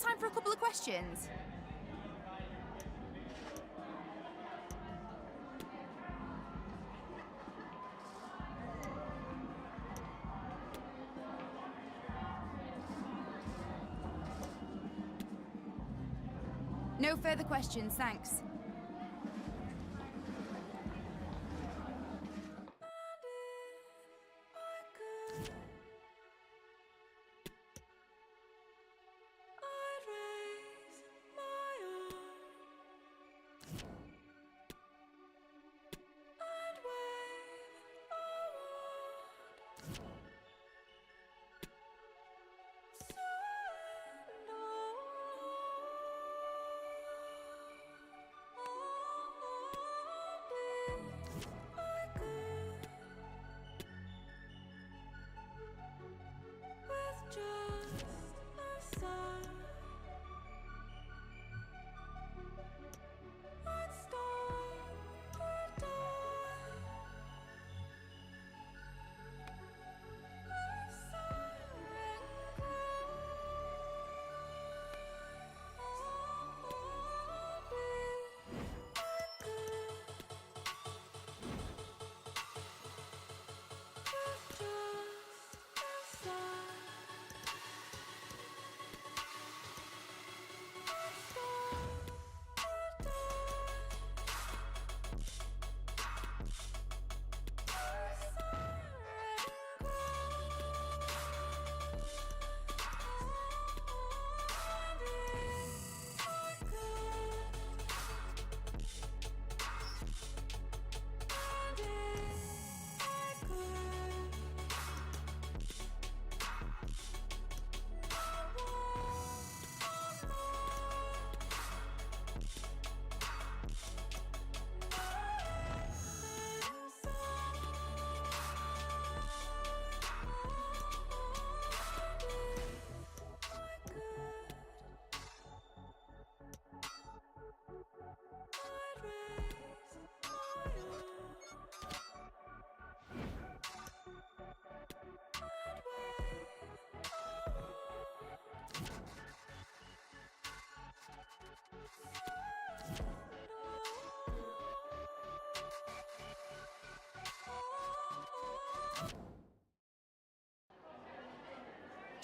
time for a couple of questions? No further questions, thanks.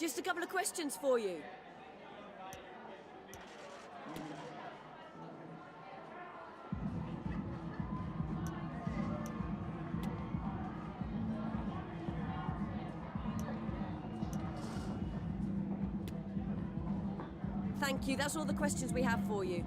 Just a couple of questions for you. Thank you, that's all the questions we have for you.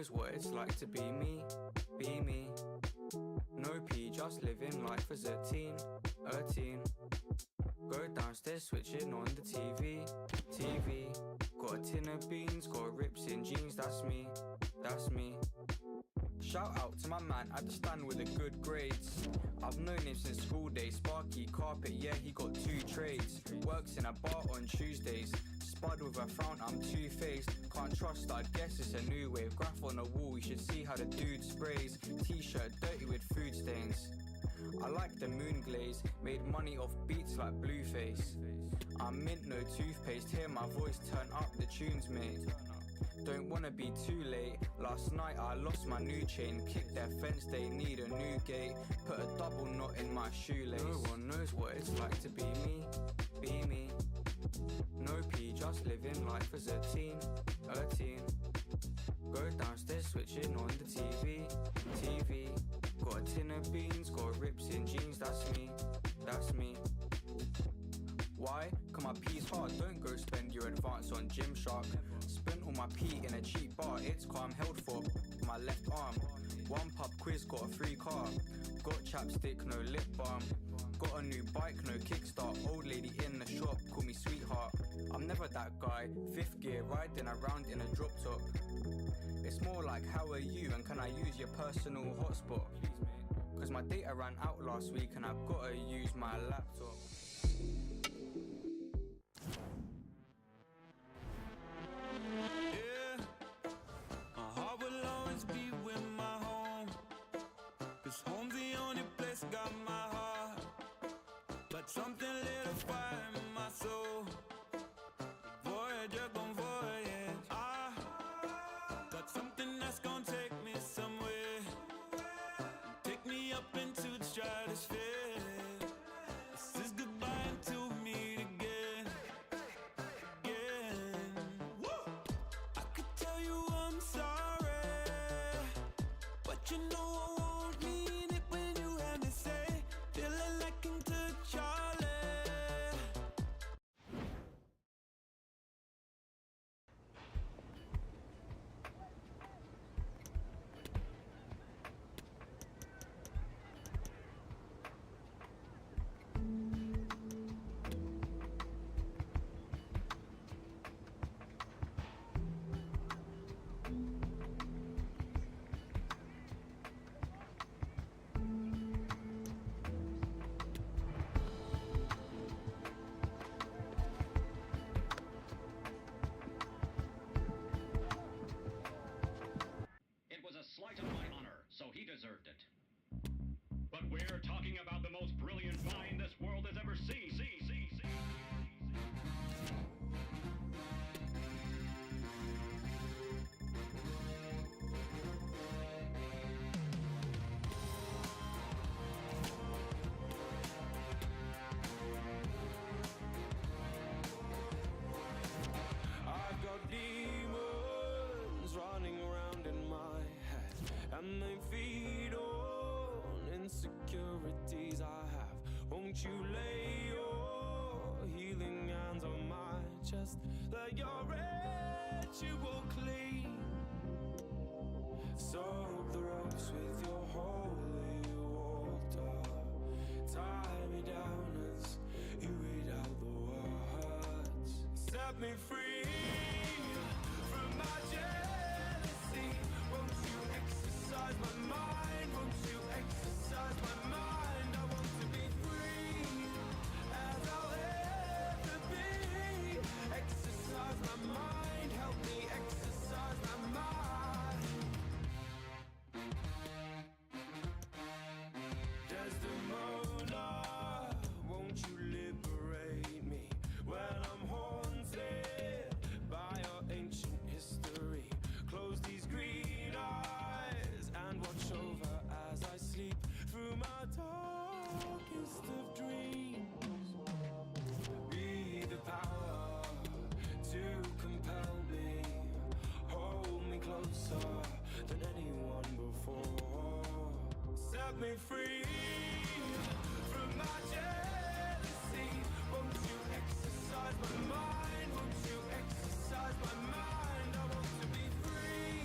knows what it's like to be me, be me. No P, just living life as a teen. Go downstairs, switching on the TV. Got a tin of beans, got rips in jeans, that's me. Shout out to my man at the stand with the good grades. I've known him since school days. Sparky, carpet, yeah, he got 2 trades. Works in a bar on Tuesdays. Spud with a frown, I'm two-faced. Can't trust, I guess it's a new wave. Graph on the wall, you should see how the dude sprays. T-shirt dirty with food stains. I like the moon glaze, made money off beats like Blueface. I'm mint, no toothpaste, hear my voice, turn up the tunes, mate. Don't wanna be too late. Last night I lost my new chain. Kicked their fence, they need a new gate. Put a double knot in my shoelace. No one knows what it's like to be me, be me. No P, just living life as a teen. Go downstairs, switching on the TV. Got a tin of beans, got rips in jeans, that's me. Why? Cause my P's hard, don't go spend your advance on Gymshark. Spent all my P in a cheap bar, it's calm, held for my left arm. One pub quiz, got a free car. Got chapstick, no lip balm. Got a new bike, no kickstart. Old lady in the shop, call me sweetheart. I'm never that guy, 5th gear, riding around in a drop top. It's more like how are you and can I use your personal hotspot? Cause my data ran out last week and I've gotta use my laptop. Something lit a fire in my soul. Voyager gon' voyage. I got something that's gon' take me somewhere. Take me up into the stratosphere. This is goodbye until we meet again. I could tell you I'm sorry, but you know I won't mean it when you have me say, feeling like into Charlie. Slight of my honor, so he deserved it. But we're talking about the most brilliant mind this world has ever seen. I've got demons running around in my head, and they feed on insecurities I have. Won't you lay your healing hands on my chest? Let your ritual clean. Soak the ropes with your holy water. Tie me down as you read out the words. Set me free from my jealousy. Won't you exercise my mind? Won't you exercise my mind? I want to be free as I'll ever be. Exercise my mind, help me exercise my mind. Desdemona, won't you liberate me when I'm haunted by your ancient history? Close these green eyes and watch over as I sleep through my darkest of dreams. Be the power to compel me. Hold me closer than anyone before. Set me free from my jealousy. Won't you exercise my mind? Won't you exercise my mind? I want to be free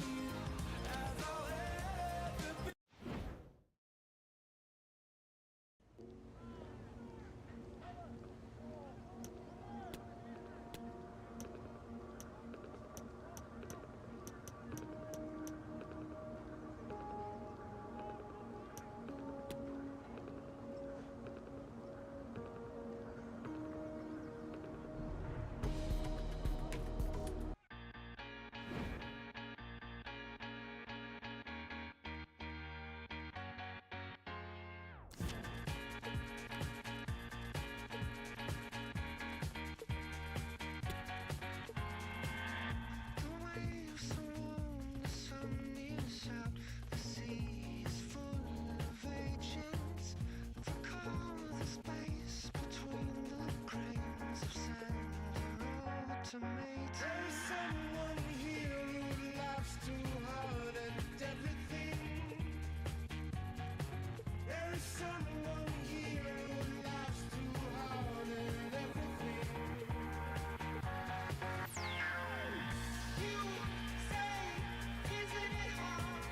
to meet. There is someone here who laughs too hard at everything. There is someone here who laughs too hard at everything. You say, isn't it hard?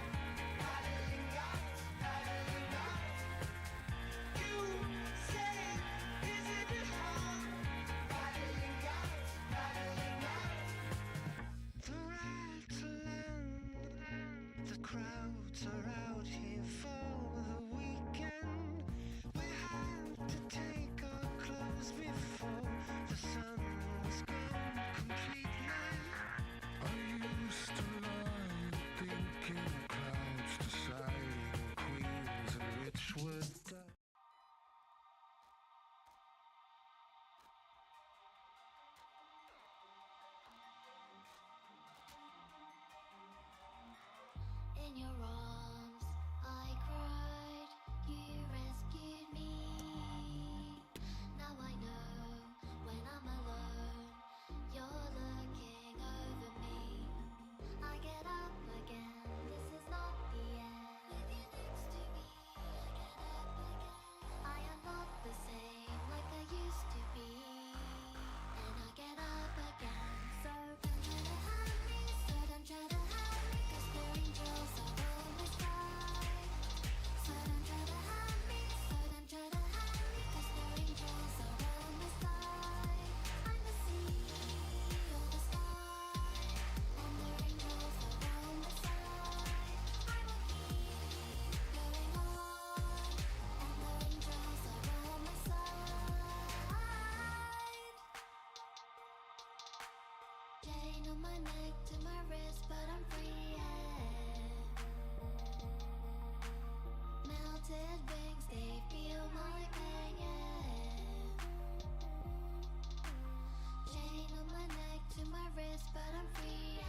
Paddling out, paddling out. You say, isn't it hard? Paddling out, paddling out. The rattling, the crowds are out here for the weekend. We had to take our clothes before the sun was gone completely. I used to lie thinking clouds deciding queens and which would die. In your arms, I cried, you rescued me. Now I know when I'm alone, you're looking over me. I get up again, this is not the end. With you next to me, I get up again. I am not the same like I used to be. And I get up again. So don't try to hide me, so don't try to hide me, 'cause the angels are on my side. So don't try to hide me, so don't try to hide me, 'cause the angels are on my side. I'm the sea or the sky, and the angels are on my side. I will keep going on, and the angels are on my side. Chain on my neck to my wrist, but I'm free. Melted wings, they feel my pain. Chain on my neck to my wrist, but I'm free.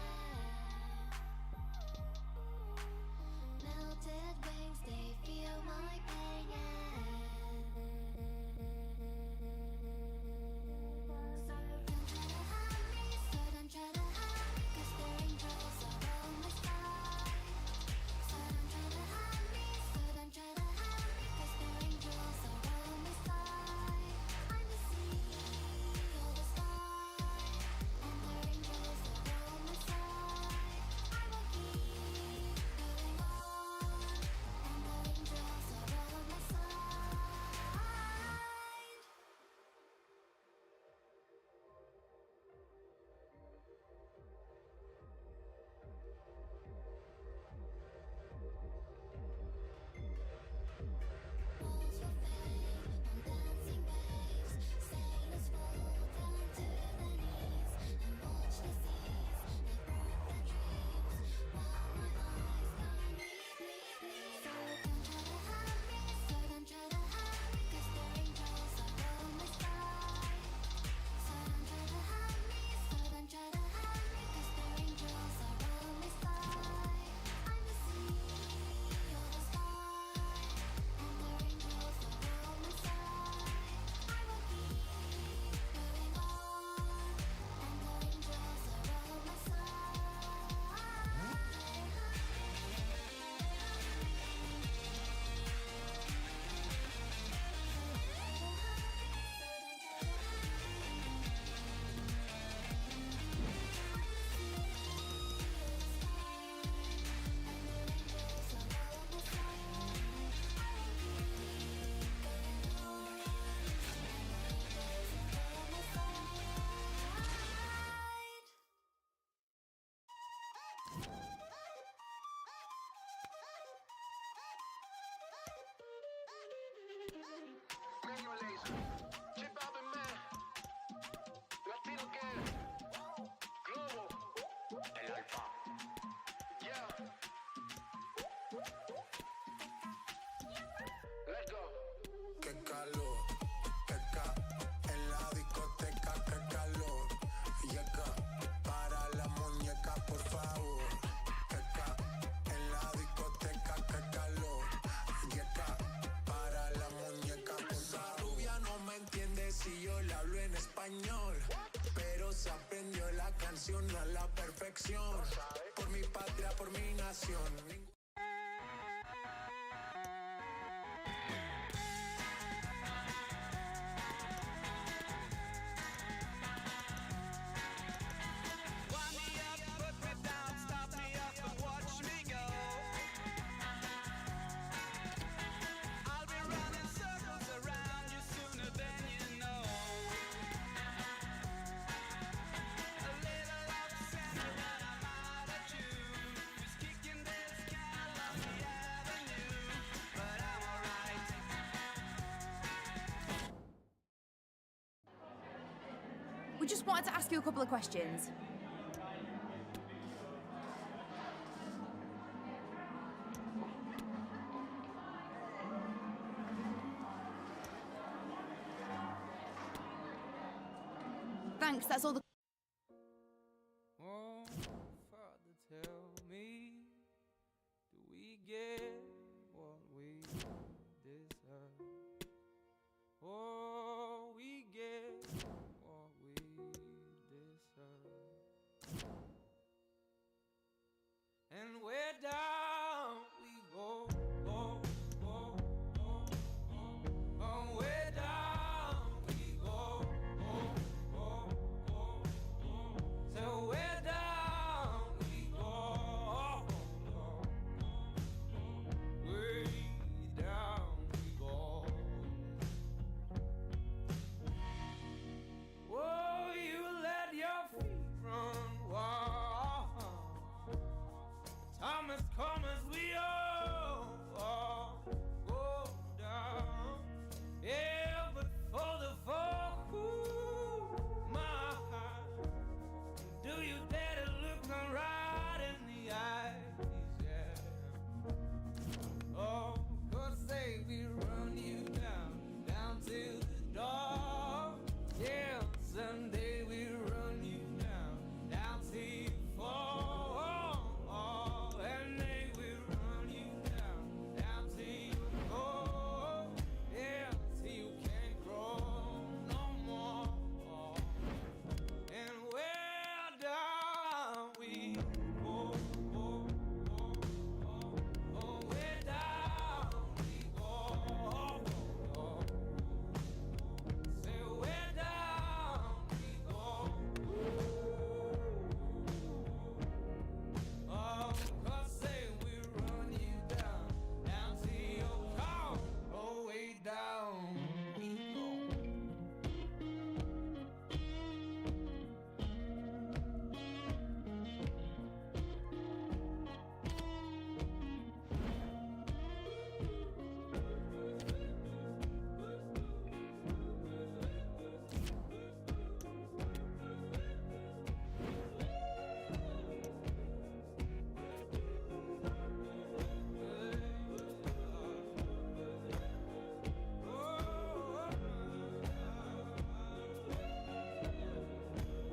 Melted wings, they feel my pain. So don't try to hide me, so don't try to hide me, 'cause the angels are on my side. So don't try to hide me, so don't try to hide me, 'cause the angels are on my side. I'm the sea or the sky, and the angels are on my side. I will keep going on, and the angels are on my side. Walls were fake on dancing waves, sailors fall down to their knees and watch the seas that broke their dreams, while my eyes can't leave. So don't try to hide me, so don't try to hide me, 'cause the angels are on my side. So don't try to hide me, so don't try to hide me, 'cause the angels are on my side. I'm the sea or the sky, and the angels are on my side. I will keep going on, and the angels are on my Qué calor, qué en la discoteca, qué calor. Y acá, para la muñeca, por favor. Qué en la discoteca, qué calor. Y acá, para la muñeca, por favor. Esa rubia no me entiende si yo le hablo en español, pero se aprendió pasión a la perfección. Por mi patria, por mi nación. Wind me up, put me down, stop me up and watch me go. I'll be running circles around you sooner than you know. A little off center and I'm out of tune. Just kicking this can along the avenue, but I'm alright. We just wanted to ask you a couple of questions. Thanks, that's all the... Oh, Father, tell me, do we get what we deserve? Oh, we get what we deserve. And where down we go, oh, oh, oh, oh, oh, where down we go, oh, oh, oh, oh. So where down we go, oh, oh, way down we go. Oh, you let your feet run wild. Time has come as we all go down. Yeah, but for the folk who my heart, do you dare to look them right in the eyes? Yeah. Oh, 'cause they will run you down, down to the door. Yeah, someday we'll run you down, down till you fall. And they will run you down, down till you go. Yeah, till you can't grow no more. And where down we go, oh, oh, oh, oh, where down we go, oh, oh. Say where down we go, oh, 'cause say we run you down, down to your car, oh, way down we go.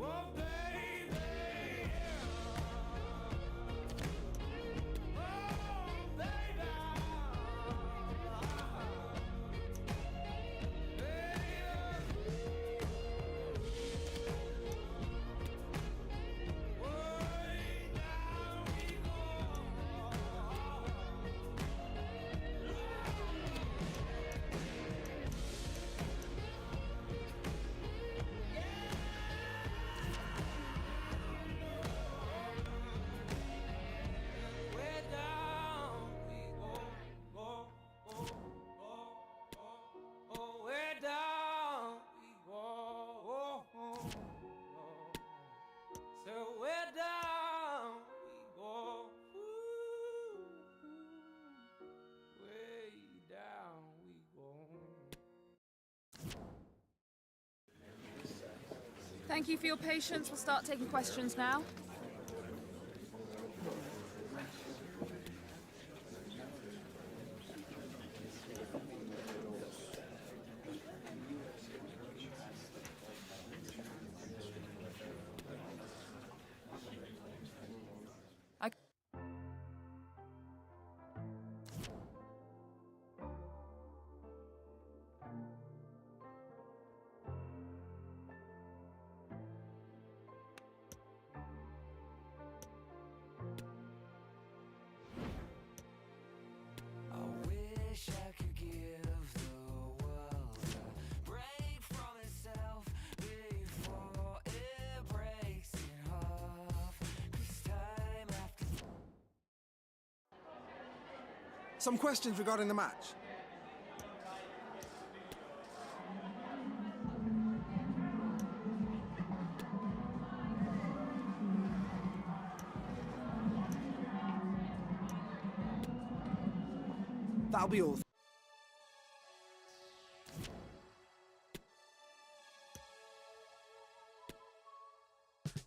Oh, baby, oh, baby, way down we where down we go, go, go, go, go, oh, where down we go, oh, oh, oh. So where down we go, ooh, way down we go. Thank you for your patience. We'll start taking questions now. Some questions regarding the match. That'll be all.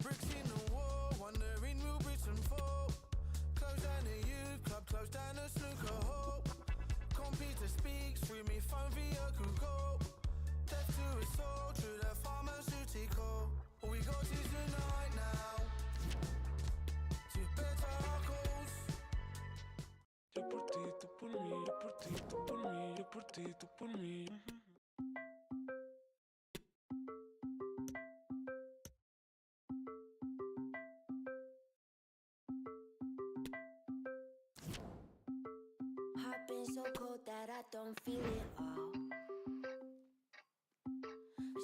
Bricks in the wall, wondering will Britain fall. Close down the youth club, close down the snooker hole. Computer speaks through me phone via Google. Death to his soul, through the pharmaceutical. All we got is the night now. To better our goals. Yo por ti, tú por mí, yo por ti, tú por mí, yo por ti, tú por mí. Heart been so cold that I don't feel it all.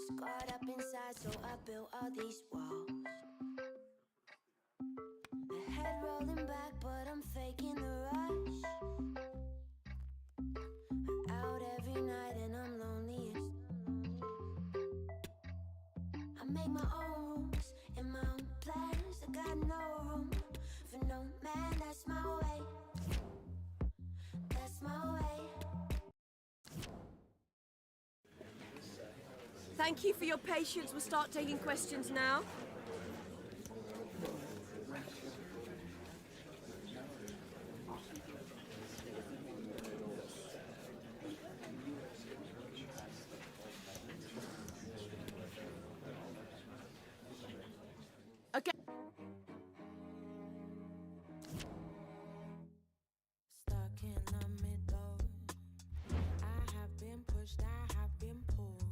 Scarred up inside, so I built all these walls. The head rolling back, but I'm faking the rush. Out every night and I'm lonely. I make my own rules in my own plans. I got no room for no man. That's my way. That's my way. Thank you for your patience. We'll start taking questions now. Okay. Stuck in the middle. I have been pushed, I have been pulled.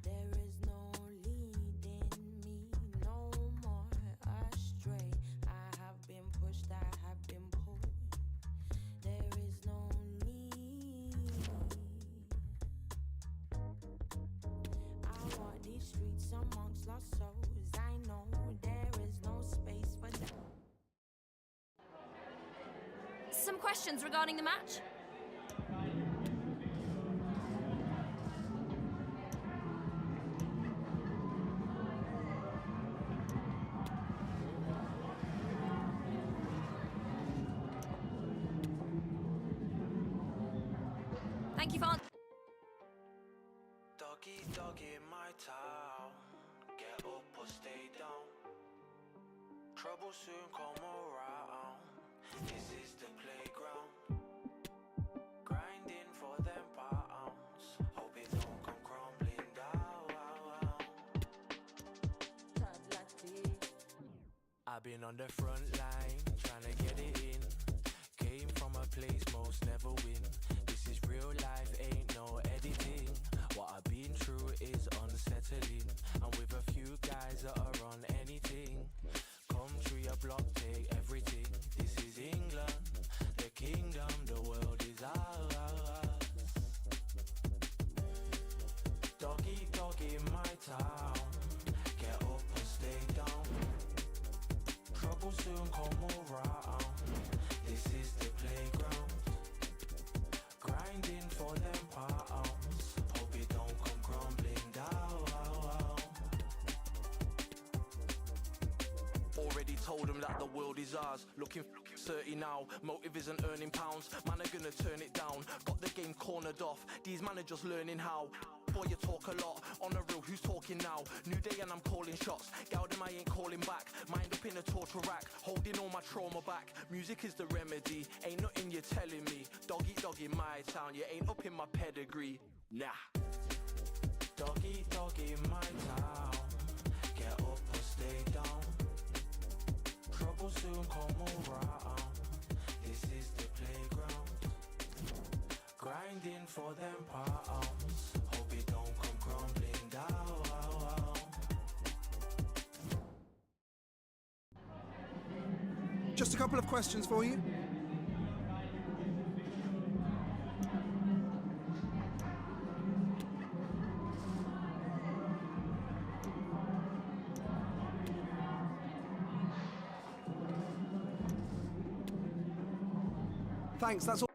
There is no leading me no more astray. I have been pushed, I have been pulled. There is no need. I walk these streets amongst lost souls. I know there is no space for that. Some questions regarding the match? Thank you for Doggy, doggy in my town. Get up or stay down. Trouble soon come around. This is the playground. Grinding for them pounds. Hope it don't come crumbling down. I've been on the front line, trying to get it in. Came from a place most never win. This is real life, ain't no editing. What I've been through is unsettling. And with a few guys that are on anything. Come through your block, take everything. This is England, the kingdom, the world is ours. Doggy, doggy in my town. Get up and stay down. Trouble soon come around. This is the playground. Grinding for them pounds. Hope it don't come crumbling down. Already told them that the world is ours. Looking 30 now, motive isn't earning pounds. Man are gonna turn it down. Got the game cornered off. These man are just learning how. Boy, you talk a lot. On the real, who's talking now? New day and I'm calling shots. Gal them I ain't calling back. Mind up in a torture rack. Holding all my trauma back. Music is the remedy. Ain't nothing you're telling me. Doggy, doggy in my town. You ain't up in my pedigree. Nah. Doggy, doggy in my town. Get up or stay down. Trouble soon come around. This is the playground. Grinding for them pounds. Hope it don't come crumbling down. Just a couple of questions for you. Thanks, that's all.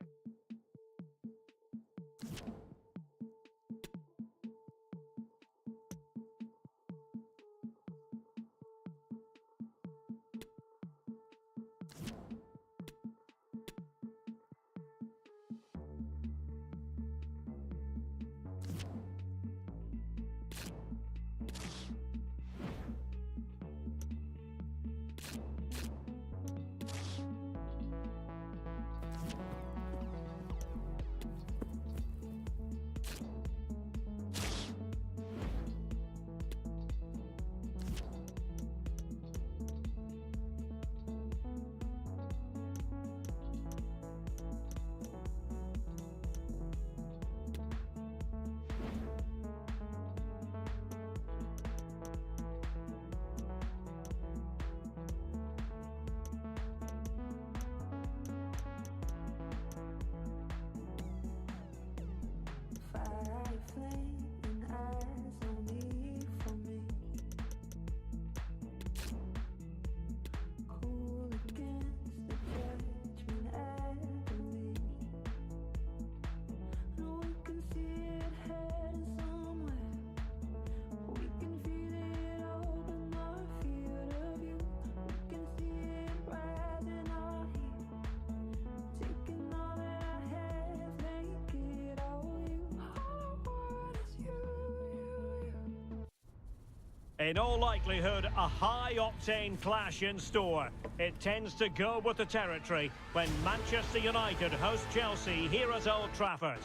In all likelihood, a high-octane clash in store. It tends to go with the territory when Manchester United host Chelsea here at Old Trafford.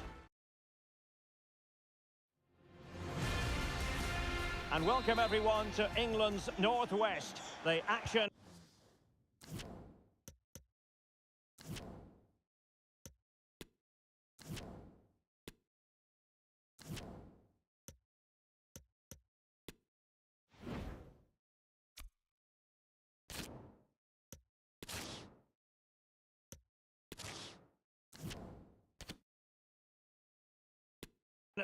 And welcome everyone to England's Northwest. The action...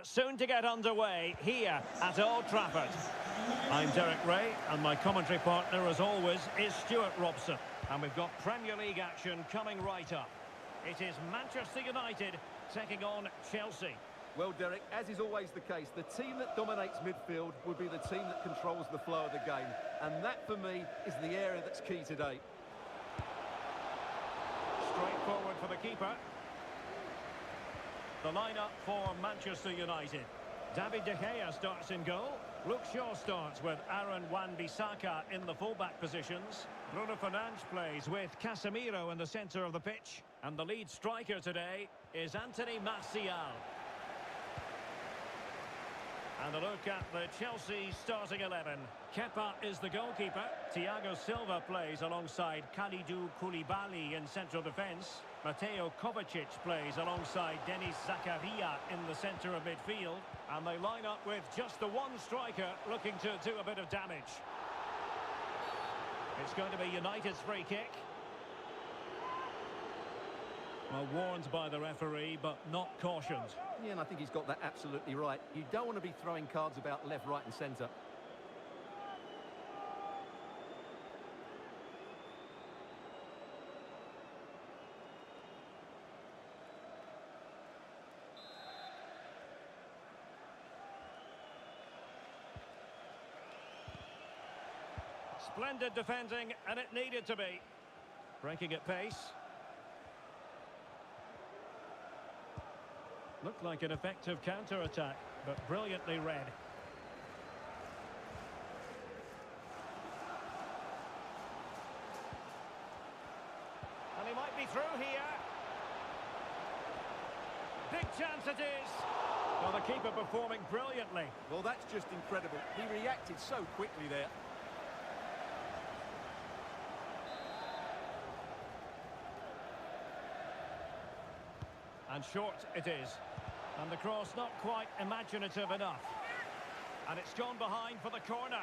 soon to get underway here at Old Trafford. I'm Derek Ray, and my commentary partner, as always, is Stuart Robson. And we've got Premier League action coming right up. It is Manchester United taking on Chelsea. Well, Derek, as is always the case, the team that dominates midfield would be the team that controls the flow of the game. And that, for me, is the area that's key today. Straight forward for the keeper. The lineup for Manchester United. David De Gea starts in goal. Luke Shaw starts with Aaron Wan-Bissaka in the fullback positions. Bruno Fernandes plays with Casemiro in the centre of the pitch. And the lead striker today is Anthony Martial. And a look at the Chelsea starting 11. Kepa is the goalkeeper. Thiago Silva plays alongside Kalidou Koulibaly in central defence. Mateo Kovacic plays alongside Denis Zakaria in the centre of midfield. And they line up with just the one striker looking to do a bit of damage. It's going to be United's free kick. Well, warned by the referee, but not cautioned. Yeah, and I think he's got that absolutely right. You don't want to be throwing cards about left, right and centre. Splendid defending, and it needed to be. Breaking at pace. Looked like an effective counter-attack, but brilliantly read. And he might be through here. Big chance it is. Well, the keeper performing brilliantly. Well, that's just incredible. He reacted so quickly there. And short it is. And the cross not quite imaginative enough. And it's gone behind for the corner.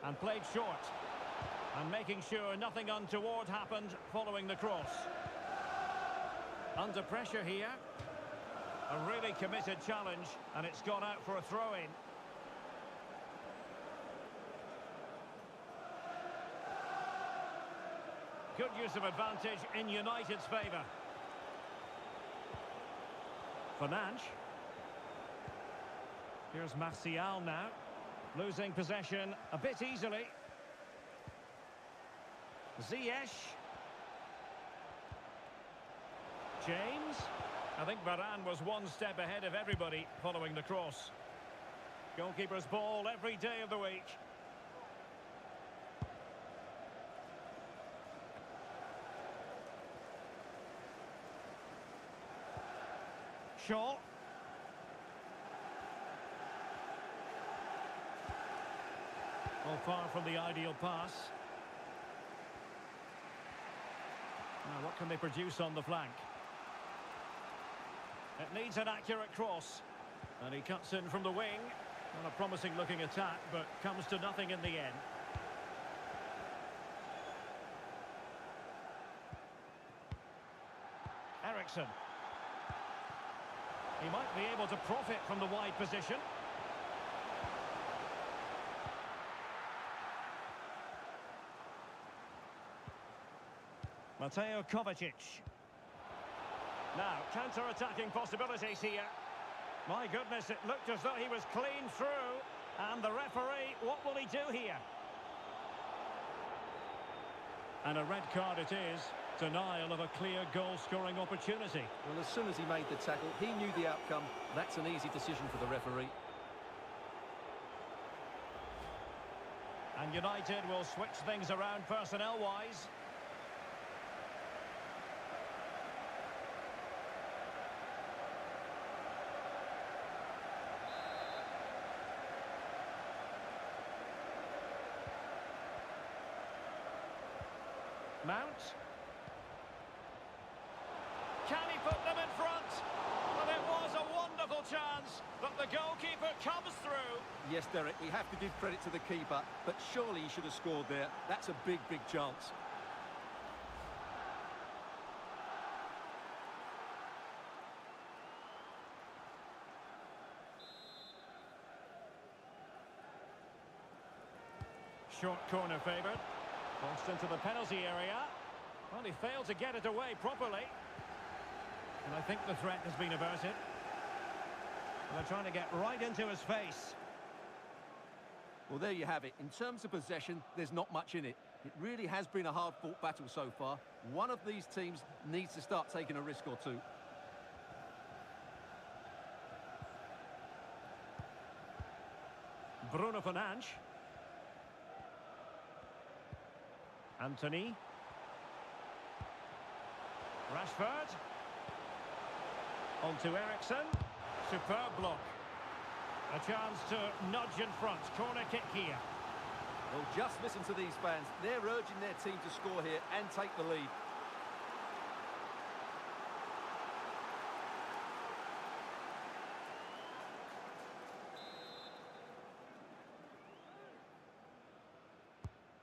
And played short. And making sure nothing untoward happened following the cross. Under pressure here. A really committed challenge, and it's gone out for a throw-in. Good use of advantage in United's favour. Fernandes. Here's Martial now. Losing possession a bit easily. Ziyech. James. I think Varane was one step ahead of everybody following the cross. Goalkeeper's ball every day of the week. Shaw. Well, far from the ideal pass. Now, what can they produce on the flank? It needs an accurate cross. And he cuts in from the wing. Not a promising looking attack, but comes to nothing in the end. Eriksen. He might be able to profit from the wide position. Mateo Kovacic. Now, counter-attacking possibilities here. My goodness, it looked as though he was clean through. And the referee, what will he do here? And a red card it is. Denial of a clear goal-scoring opportunity. Well, as soon as he made the tackle, he knew the outcome. That's an easy decision for the referee. And United will switch things around personnel-wise. Mount. Can he put them in front? Well, it was a wonderful chance, but the goalkeeper comes through. Yes, Derek, we have to give credit to the keeper, but surely he should have scored there. That's a big, big chance. Short corner favoured. Crossed into the penalty area. Well, he failed to get it away properly. And I think the threat has been averted. And they're trying to get right into his face. Well, there you have it. In terms of possession, there's not much in it. It really has been a hard-fought battle so far. One of these teams needs to start taking a risk or two. Bruno Fernandes. Anthony. Rashford. On to Eriksen. Superb block. A chance to nudge in front. Corner kick here. Well, just listen to these fans. They're urging their team to score here and take the lead.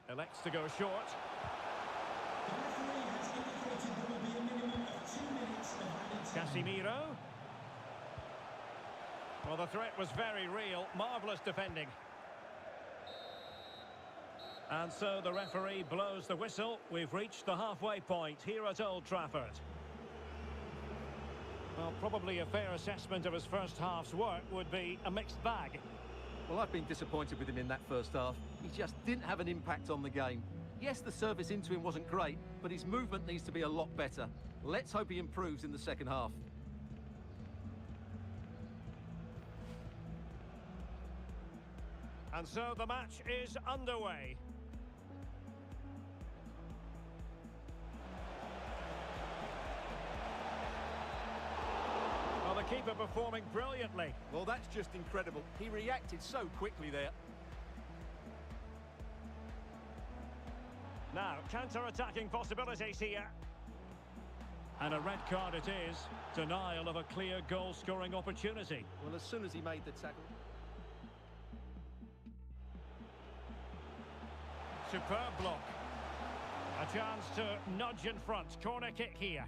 Elects to go short. Casemiro. Well, the threat was very real. Marvellous defending. And so the referee blows the whistle. We've reached the halfway point here at Old Trafford. Well, probably a fair assessment of his first half's work would be a mixed bag. Well, I've been disappointed with him in that first half. He just didn't have an impact on the game. Yes, the service into him wasn't great, but his movement needs to be a lot better. Let's hope he improves in the second half. And so the match is underway. Well, the keeper performing brilliantly. Well, that's just incredible. He reacted so quickly there. Now, counter-attacking possibilities here. And a red card it is. Denial of a clear goal-scoring opportunity. Well, as soon as he made the tackle... Superb block. A chance to nudge in front. Corner kick here.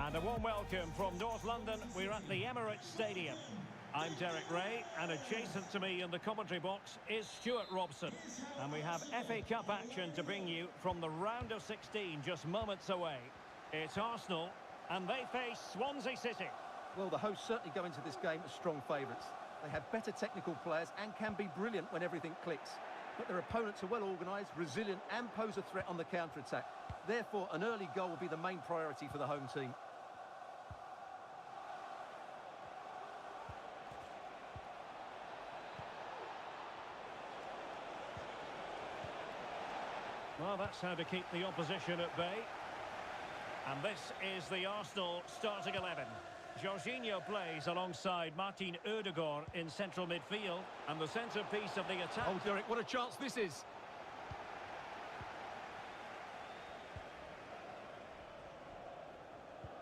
And a warm welcome from North London. We're at the Emirates Stadium. I'm Derek Ray, and adjacent to me in the commentary box is Stuart Robson. And we have FA Cup action to bring you from the round of 16 just moments away. It's Arsenal, and they face Swansea City. Well, the hosts certainly go into this game as strong favourites. They have better technical players and can be brilliant when everything clicks. But their opponents are well organised, resilient and pose a threat on the counter-attack. Therefore, an early goal will be the main priority for the home team. Well, that's how to keep the opposition at bay. And this is the Arsenal starting 11. Jorginho plays alongside Martin Ødegaard in central midfield. And the centrepiece of the attack... Oh, Derek, what a chance this is.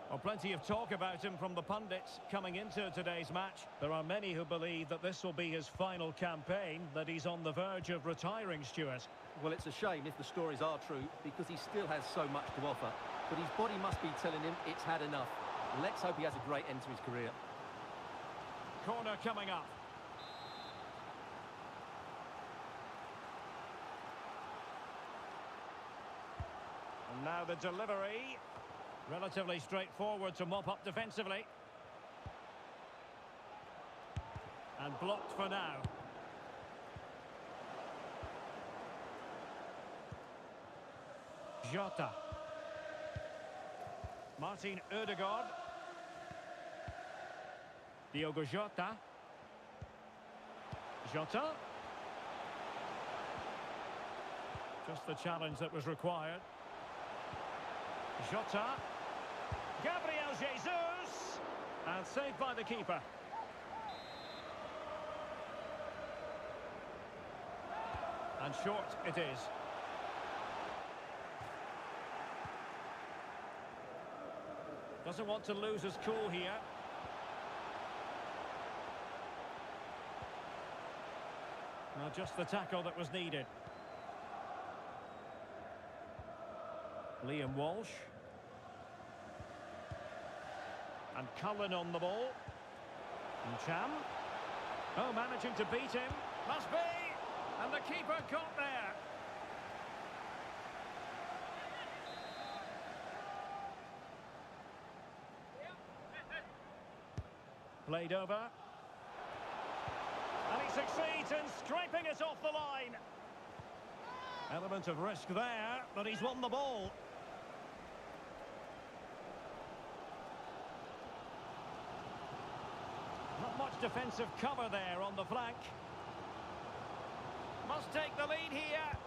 Well, plenty of talk about him from the pundits coming into today's match. There are many who believe that this will be his final campaign, that he's on the verge of retiring, Stuart. Well, it's a shame if the stories are true, because he still has so much to offer. But his body must be telling him it's had enough. Let's hope he has a great end to his career. Corner coming up. And now the delivery. Relatively straightforward to mop up defensively. And blocked for now. Jota. Martin Ødegaard. Diogo Jota. Jota. Just the challenge that was required. Jota. Gabriel Jesus. And saved by the keeper. And short it is. Doesn't want to lose his cool here. Now just the tackle that was needed. Liam Walsh. And Cullen on the ball. And Cham. Oh, managing to beat him. Must be. And the keeper got there. Played over. And he succeeds in scraping it off the line. Element of risk there, but he's won the ball. Not much defensive cover there on the flank. Must take the lead here.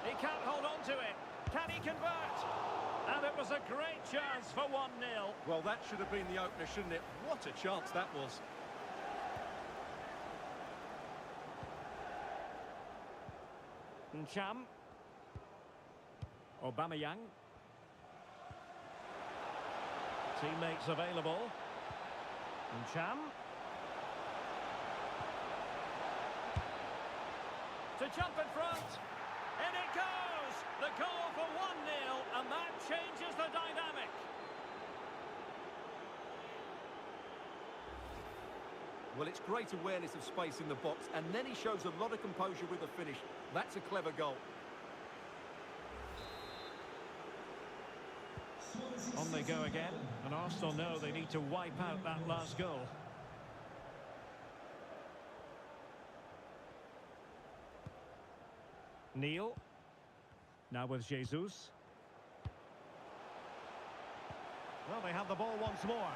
He can't hold on to it. Can he convert? And it was a great chance for 1-0. Well, that should have been the opener, shouldn't it? What a chance that was. Cham. Aubameyang. Teammates available. Cham. To jump in front. In it goes! The goal for 1-0, and that changes the dynamic. Well, it's great awareness of space in the box, and then he shows a lot of composure with the finish. That's a clever goal. On they go again, and Arsenal know they need to wipe out that last goal. Neil. Now with Jesus. Well, they have the ball once more.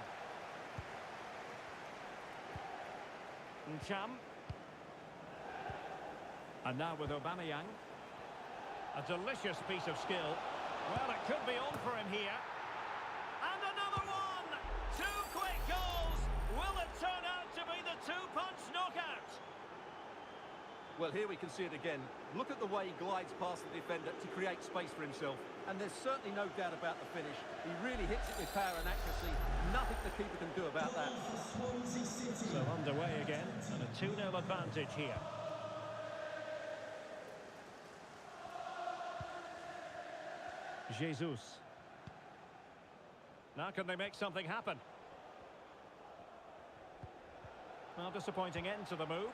Cham. And now with Aubameyang. A delicious piece of skill. Well, it could be on for him here. And another one! 2 quick goals! Will it turn out to be the two-punch knockout? Well, here we can see it again. Look at the way he glides past the defender to create space for himself. And there's certainly no doubt about the finish. He really hits it with power and accuracy. Nothing the keeper can do about that. So underway again, and a 2-0 advantage here. Jesus. Now can they make something happen? Well, disappointing end to the move.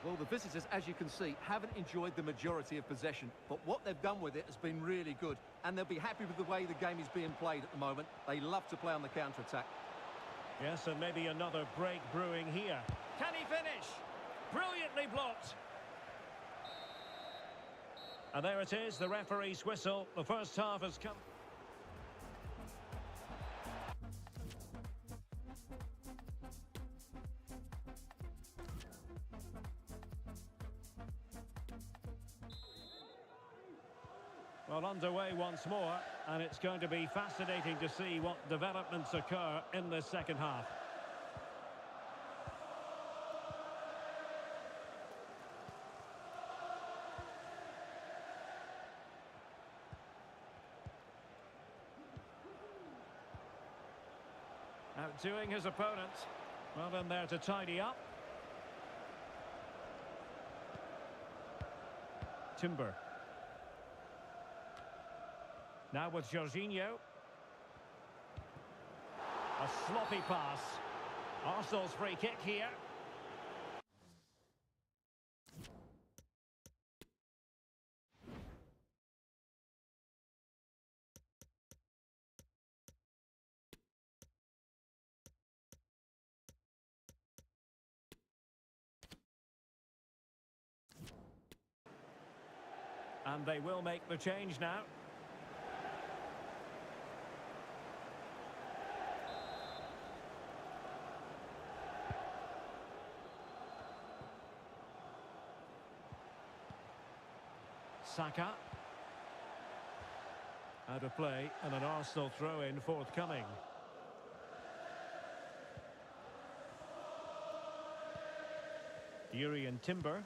Well, the visitors, as you can see, haven't enjoyed the majority of possession, but what they've done with it has been really good, and they'll be happy with the way the game is being played at the moment. They love to play on the counter-attack. Yes, and maybe another break brewing here. Can he finish? Brilliantly blocked. And there it is, the referee's whistle. The first half has come. Well, underway once more, and it's going to be fascinating to see what developments occur in this second half. Outdoing his opponent. Well, in there to tidy up. Timber. Now with Jorginho. A sloppy pass. Arsenal's free kick here. And they will make the change now. Saka. Out of play and an Arsenal throw-in forthcoming. Yuri and Timber.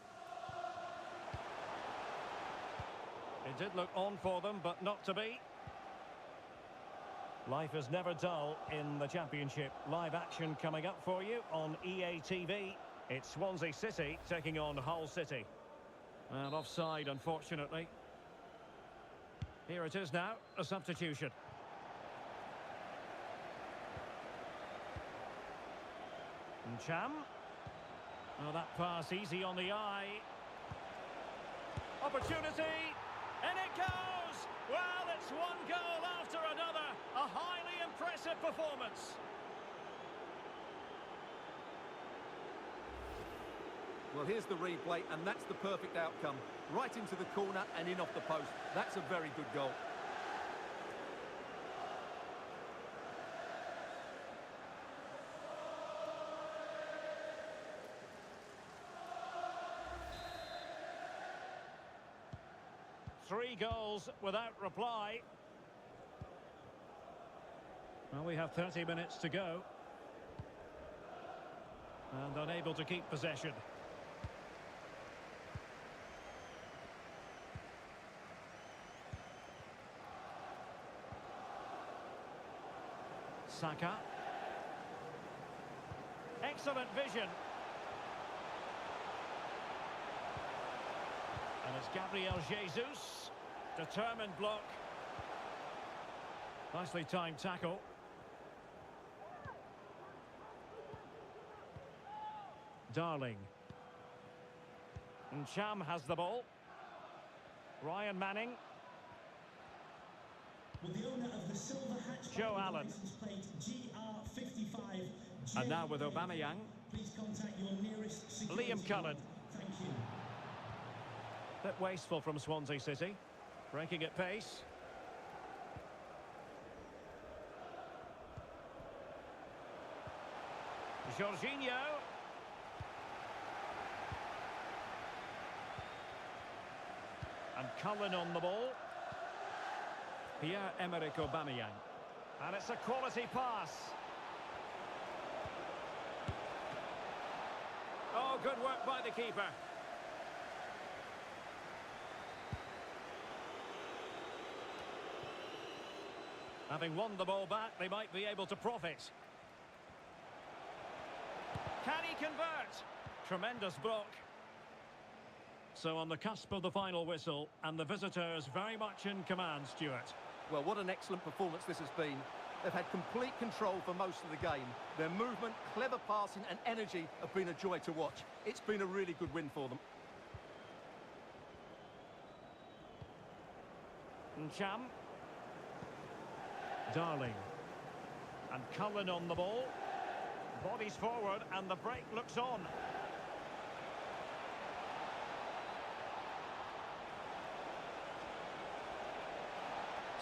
It did look on for them, but not to be. Life is never dull in the Championship. Live action coming up for you on EA TV. It's Swansea City taking on Hull City. And offside, unfortunately. Here it is now, a substitution. Cham. Oh, that pass easy on the eye. Opportunity, and it goes! Well, it's one goal after another. A highly impressive performance. Well, here's the replay, and that's the perfect outcome. Right into the corner and in off the post. That's a very good goal. Three goals without reply. Well, we have 30 minutes to go. And unable to keep possession. Saka. Excellent vision. And it's Gabriel Jesus. Determined block. Nicely timed tackle. Darling. And Cham has the ball. Ryan Manning. Well, the owner of the silver hatchback Joe Allen. license plate GR55. And now with Aubameyang. Please contact your nearest security Liam Cullen. Thank you. Bit wasteful from Swansea City. Breaking at pace. Jorginho. And Cullen on the ball. Pierre-Emerick Aubameyang. And it's a quality pass. Oh, good work by the keeper. Having won the ball back, they might be able to profit. Can he convert? Tremendous block. So on the cusp of the final whistle, and the visitors very much in command, Stuart. Well, what an excellent performance this has been. They've had complete control for most of the game. Their movement, clever passing and energy have been a joy to watch. It's been a really good win for them. Cham. Darling. And Cullen on the ball. Bodies forward and the break looks on.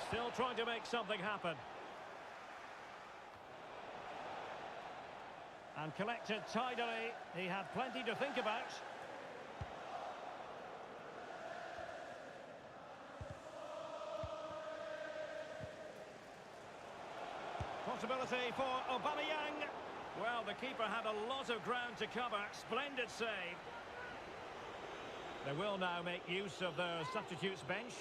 Still trying to make something happen. And collected tidily. He had plenty to think about. Possibility for Aubameyang. Well, the keeper had a lot of ground to cover. Splendid save. They will now make use of their substitutes bench.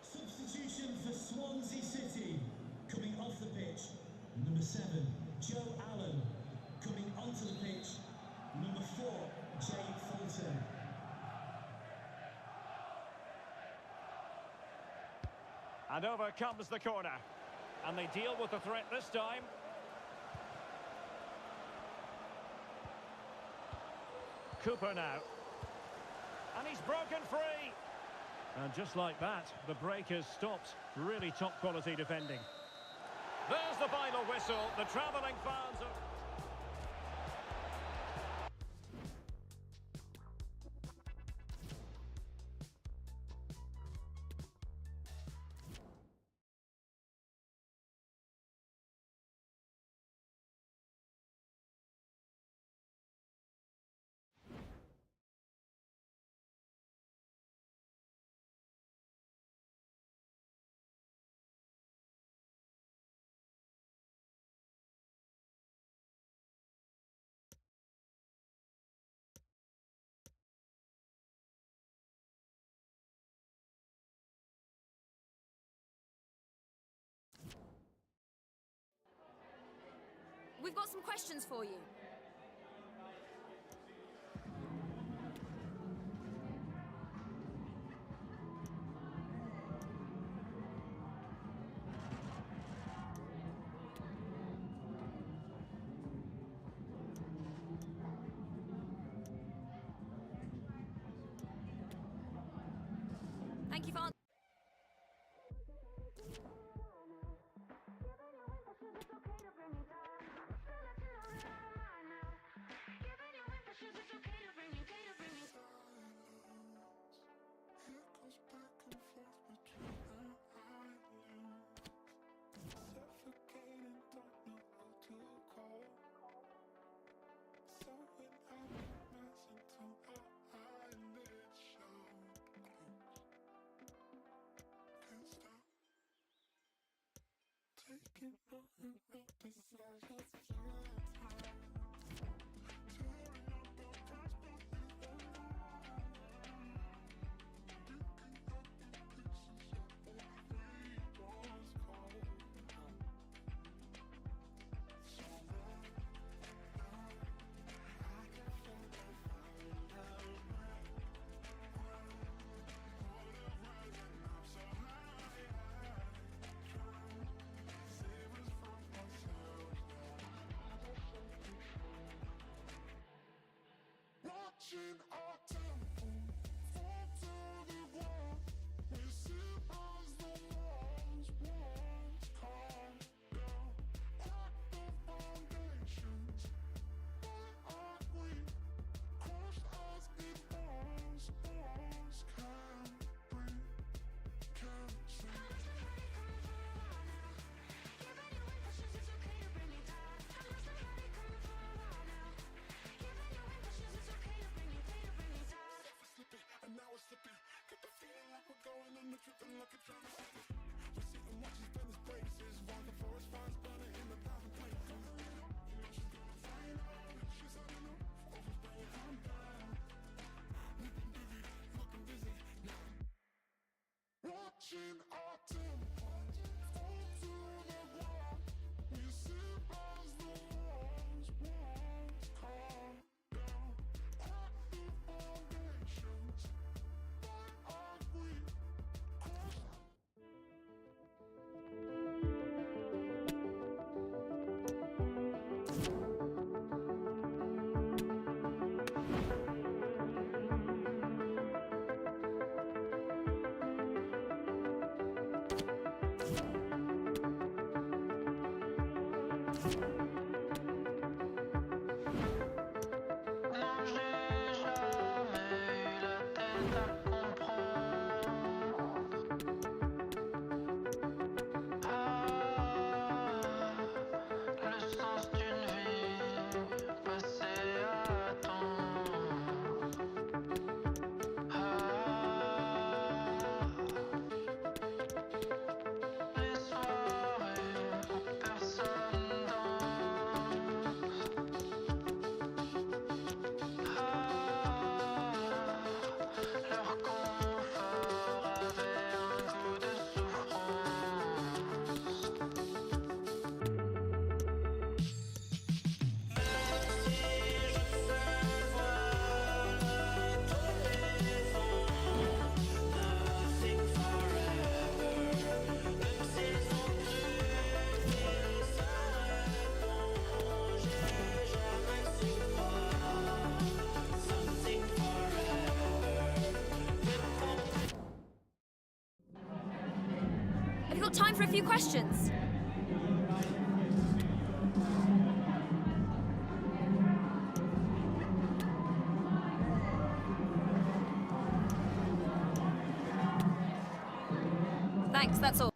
Substitution for Swansea City. Coming off the pitch, number 7, Joe Allen. Coming onto the pitch, number 4, Jay Fulton. And over comes the corner. And they deal with the threat this time. Cooper now. And he's broken free. And just like that, the break has stopped. Really top quality defending. There's the final whistle. The travelling fans are... We've got some questions for you. Thank you for answering. Have you got time for a few questions? Thanks, that's all.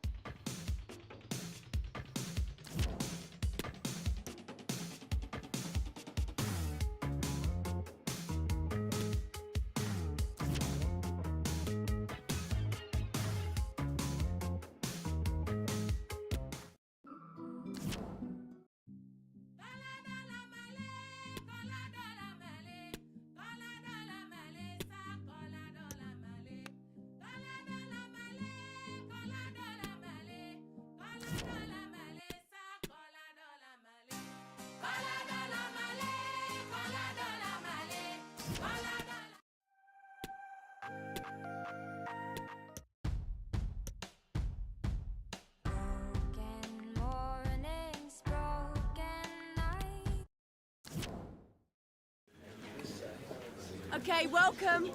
Okay, welcome.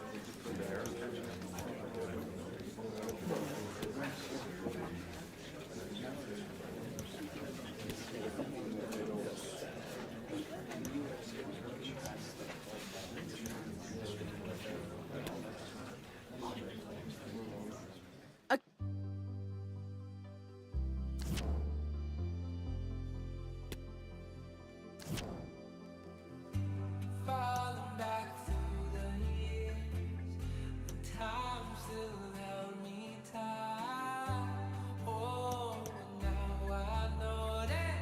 Falling back through the years, the time still held me tight. Oh, but now I know that.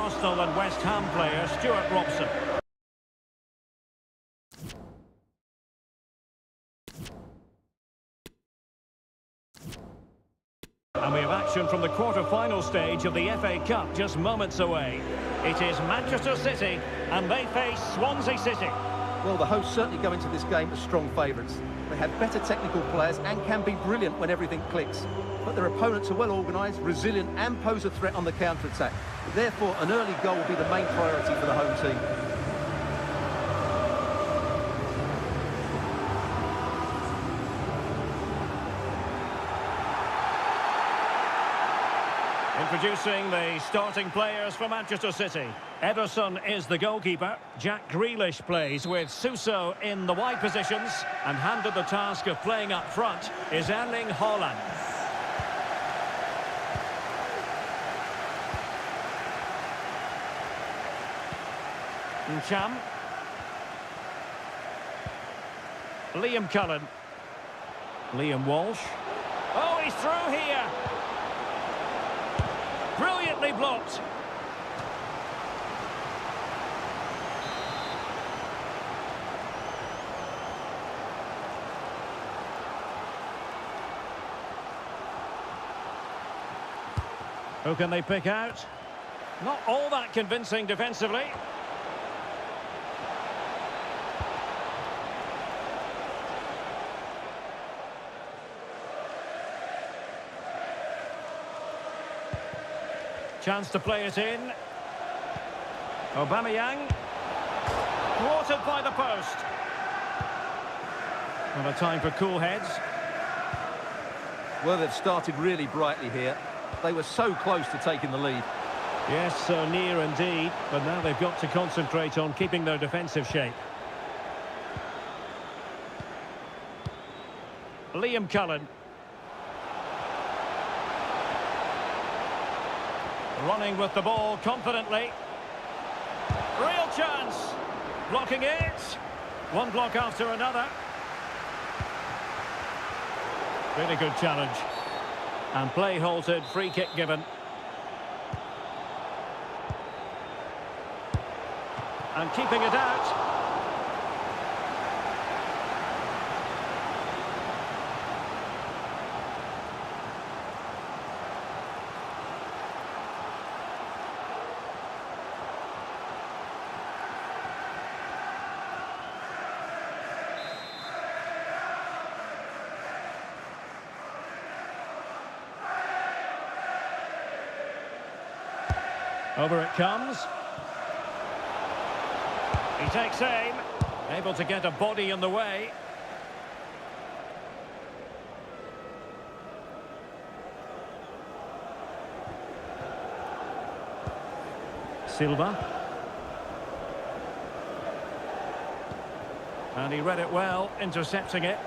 Arsenal and West Ham player Stuart Robson. And we have action from the quarter-final stage of the FA Cup just moments away. It is Manchester City, and they face Swansea City. Well, the hosts certainly go into this game as strong favourites. They have better technical players and can be brilliant when everything clicks. But their opponents are well organised, resilient and pose a threat on the counter-attack. Therefore, an early goal will be the main priority for the home team. Introducing the starting players for Manchester City. Ederson is the goalkeeper. Jack Grealish plays with Suso in the wide positions, and handed the task of playing up front is Erling Haaland. Ncham. Liam Cullen. Liam Walsh. Oh, he's through here. Brilliantly blocked. Who can they pick out? Not all that convincing defensively. Chance to play it in. Aubameyang. Thwarted by the post. Not a time for cool heads. Well, they've started really brightly here. They were so close to taking the lead. Yes, so near indeed. But now they've got to concentrate on keeping their defensive shape. Liam Cullen. Running with the ball confidently. Real chance. Blocking it. One block after another. Really good challenge. And play halted, free kick given. And keeping it out. Over it comes. He takes aim. Able to get a body in the way. Silva. And he read it well, intercepting it.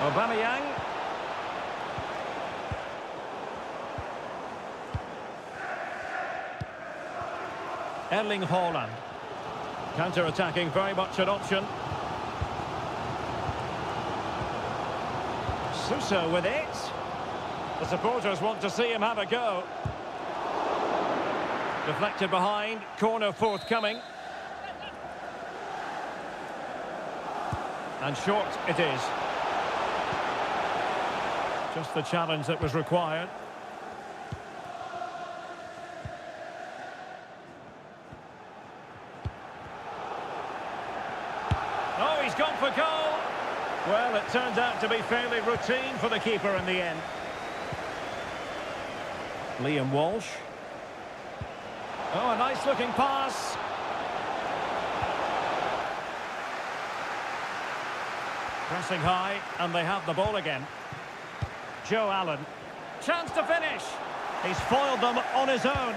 Aubameyang. Erling Haaland. Counter-attacking, very much an option. Suso with it. The supporters want to see him have a go. Deflected behind, corner forthcoming. And short it is. Just the challenge that was required. Oh, he's gone for goal. Well, it turned out to be fairly routine for the keeper in the end. Liam Walsh. Oh, a nice-looking pass. Pressing high, and they have the ball again. Joe Allen. Chance to finish. He's foiled them on his own.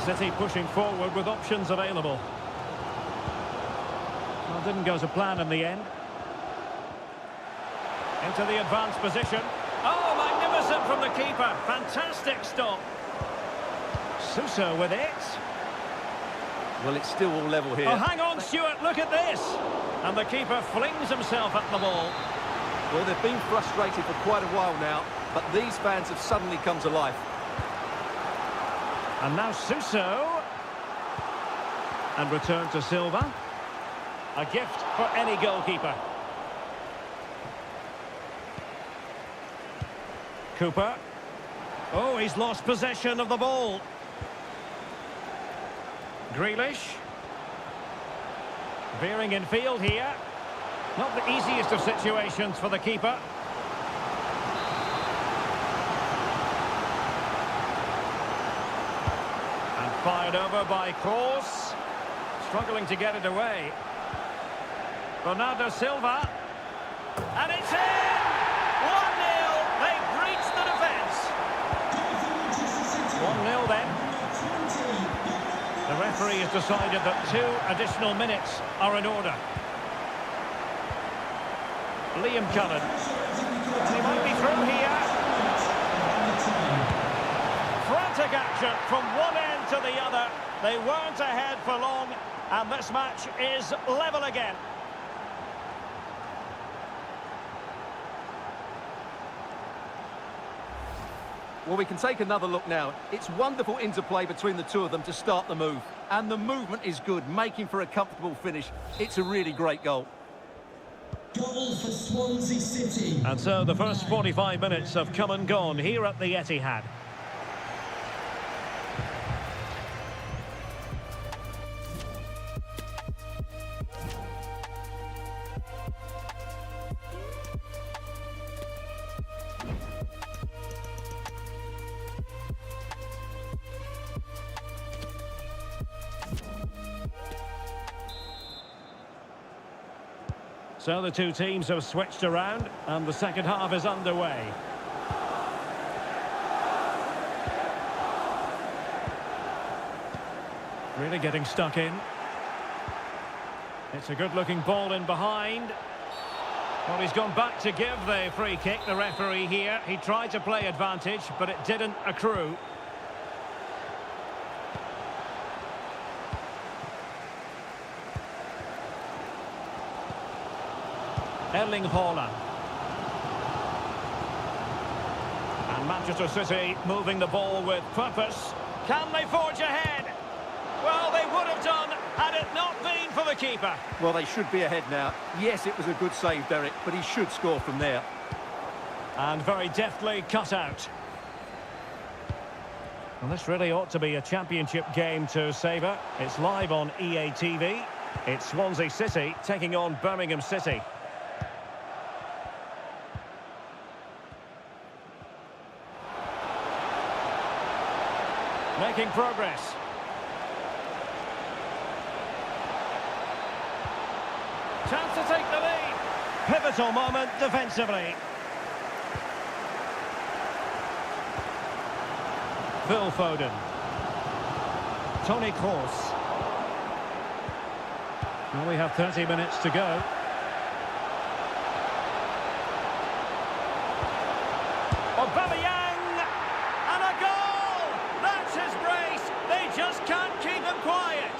City pushing forward with options available. Well, didn't go to plan in the end. Into the advanced position. Oh, magnificent from the keeper. Fantastic stop. Suso with it. Well, it's still all level here. Oh, hang on, Stuart, look at this. And the keeper flings himself at the ball. Well, they've been frustrated for quite a while now, but these fans have suddenly come to life. And now Suso. And return to Silva. A gift for any goalkeeper. Cooper. Oh, he's lost possession of the ball. Grealish. Veering in field here. Not the easiest of situations for the keeper. And fired over by Kroos. Struggling to get it away. Bernardo Silva. And it's in! 1-0. They've breached the defence. 1-0 then. The referee has decided that 2 additional minutes are in order. Liam Cullen. He might be through here. Frantic action from one end to the other. They weren't ahead for long, and this match is level again. Well, we can take another look now. It's wonderful interplay between the two of them to start the move. And the movement is good, making for a comfortable finish. It's a really great goal. Goal for Swansea City. And so the first 45 minutes have come and gone here at the Etihad. So the two teams have switched around and the second half is underway. Really getting stuck in. It's a good-looking ball in behind. Well, he's gone back to give the free kick, the referee here. He tried to play advantage, but it didn't accrue. Erling Haaland. And Manchester City moving the ball with purpose. Can they forge ahead? Well, they would have done had it not been for the keeper. Well, they should be ahead now. Yes, it was a good save, Derek, but he should score from there. And very deftly cut out. Well, this really ought to be a championship game to savour. It's live on EA TV. It's Swansea City taking on Birmingham City. Making progress. Chance to take the lead. Pivotal moment defensively. Phil Foden. Toni Kroos. Well, we have 30 minutes to go. Aubameyang! And a goal! That's his brace! They just can't keep him quiet.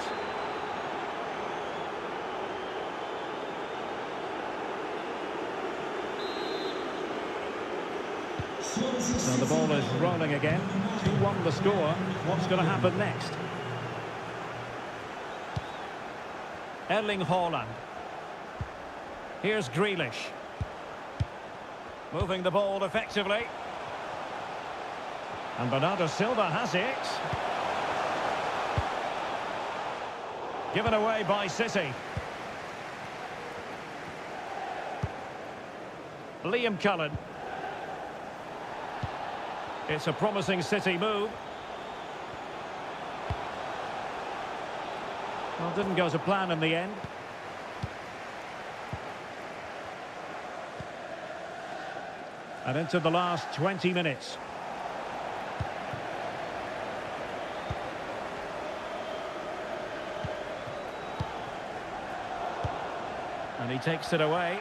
So the ball is rolling again. 2-1 the score. What's going to happen next? Erling Haaland. Here's Grealish. Moving the ball effectively. And Bernardo Silva has it. Given away by City. Liam Cullen. It's a promising City move. Well, didn't go to plan in the end. And into the last 20 minutes. And he takes it away.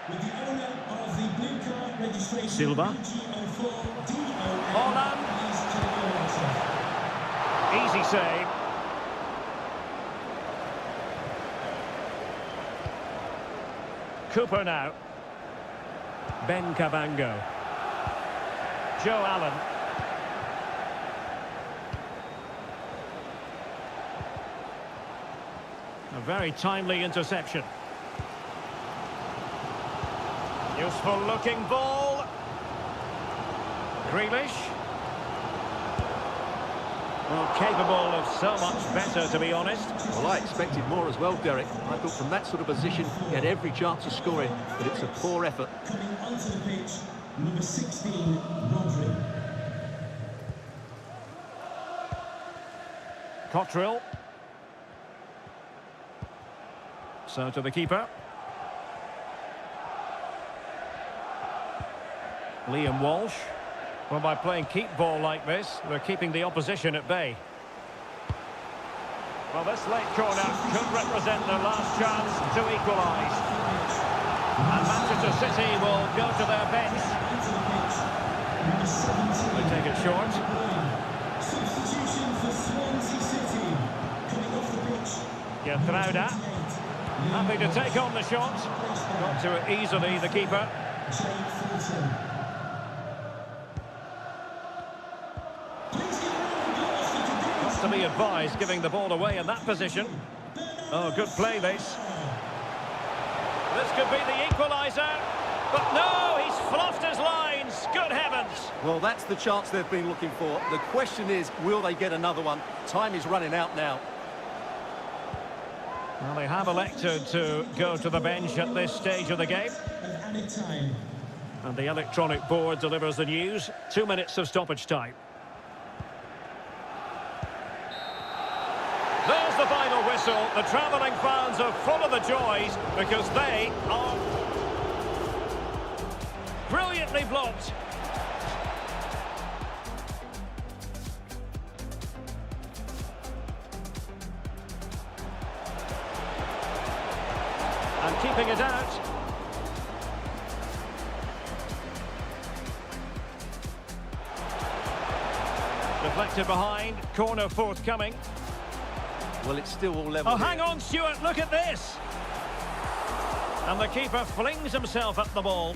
With the owner of the blue card registration, Silva. Haaland. Easy save. Cooper now. Ben Cabango. Joe Allen. A very timely interception. Useful looking ball. Grealish. Well, capable of so much better, to be honest. Well, I expected more as well, Derek. I thought from that sort of position, he had every chance of scoring, but it's a poor effort. Coming onto the pitch, number 16, Rodri. Cottrell. So to the keeper. Liam Walsh. Well, by playing keep ball like this, they're keeping the opposition at bay. Well, this late corner could represent their last chance to equalise. And Manchester City will go to their bench. They take it short. Substitution for Swansea City. Coming off the pitch. Gertruida. Happy to take on the shot. Got to it easily, the keeper. To be advised, giving the ball away in that position. Oh, good play, this. This could be the equaliser. But no, he's fluffed his lines. Good heavens. Well, that's the chance they've been looking for. The question is, will they get another one? Time is running out now. Well, they have elected to go to the bench at this stage of the game. And the electronic board delivers the news. 2 minutes of stoppage time. There's the final whistle. The travelling fans are full of the joys because they are brilliantly blocked. And keeping it out. Deflected behind. Corner forthcoming. Well, it's still all level. Oh, hang on, Stuart, look at this. And the keeper flings himself at the ball.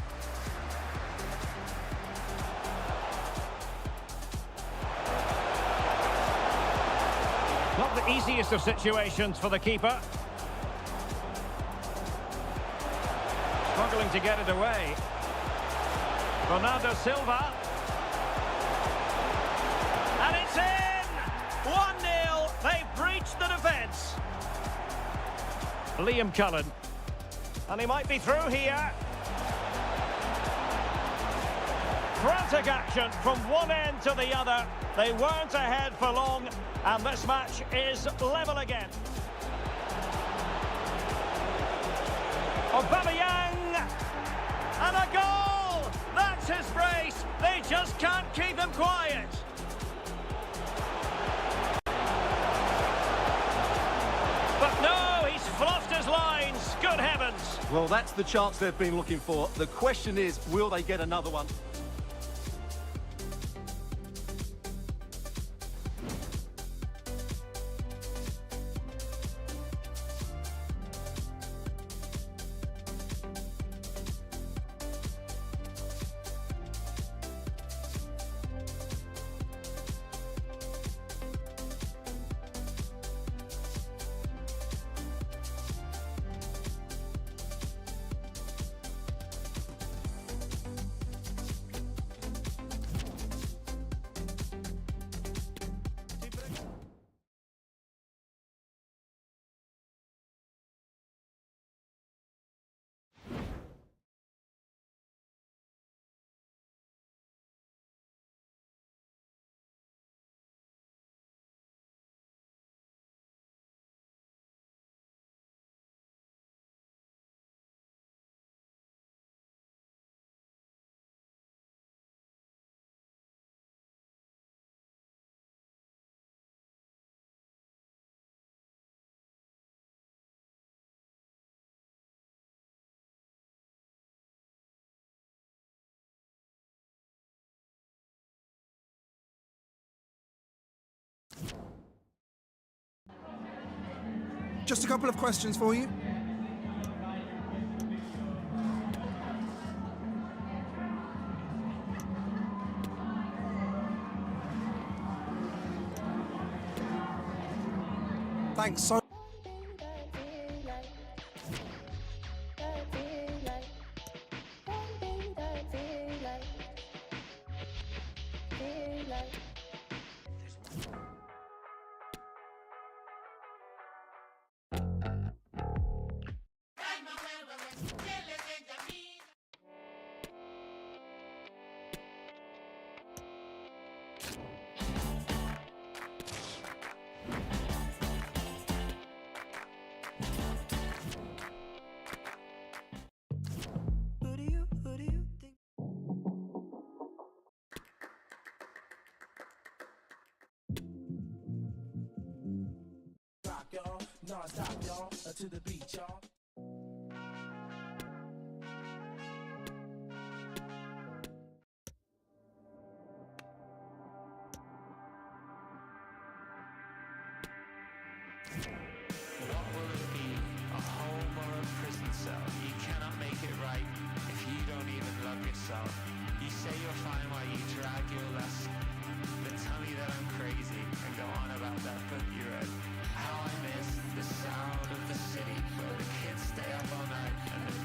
Not the easiest of situations for the keeper. Struggling to get it away. Bernardo Silva. And it's in! 1-0. They've breached the defence. Liam Cullen. And he might be through here. Frantic action from one end to the other. They weren't ahead for long, and this match is level again. Aubameyang, and a goal! That's his brace. They just can't keep him quiet. But no, he's fluffed his lines. Good heavens. Well, that's the chance they've been looking for. The question is, will they get another one? Just a couple of questions for you. Thanks so y'all, non-stop y'all, to the beat y'all. What will it be? A home or a prison cell? You cannot make it right if you don't even love yourself. You say you're fine while you drag your last, then tell me that I'm crazy and go on about that book you read. How I miss the sound of the city where the kids stay up all night and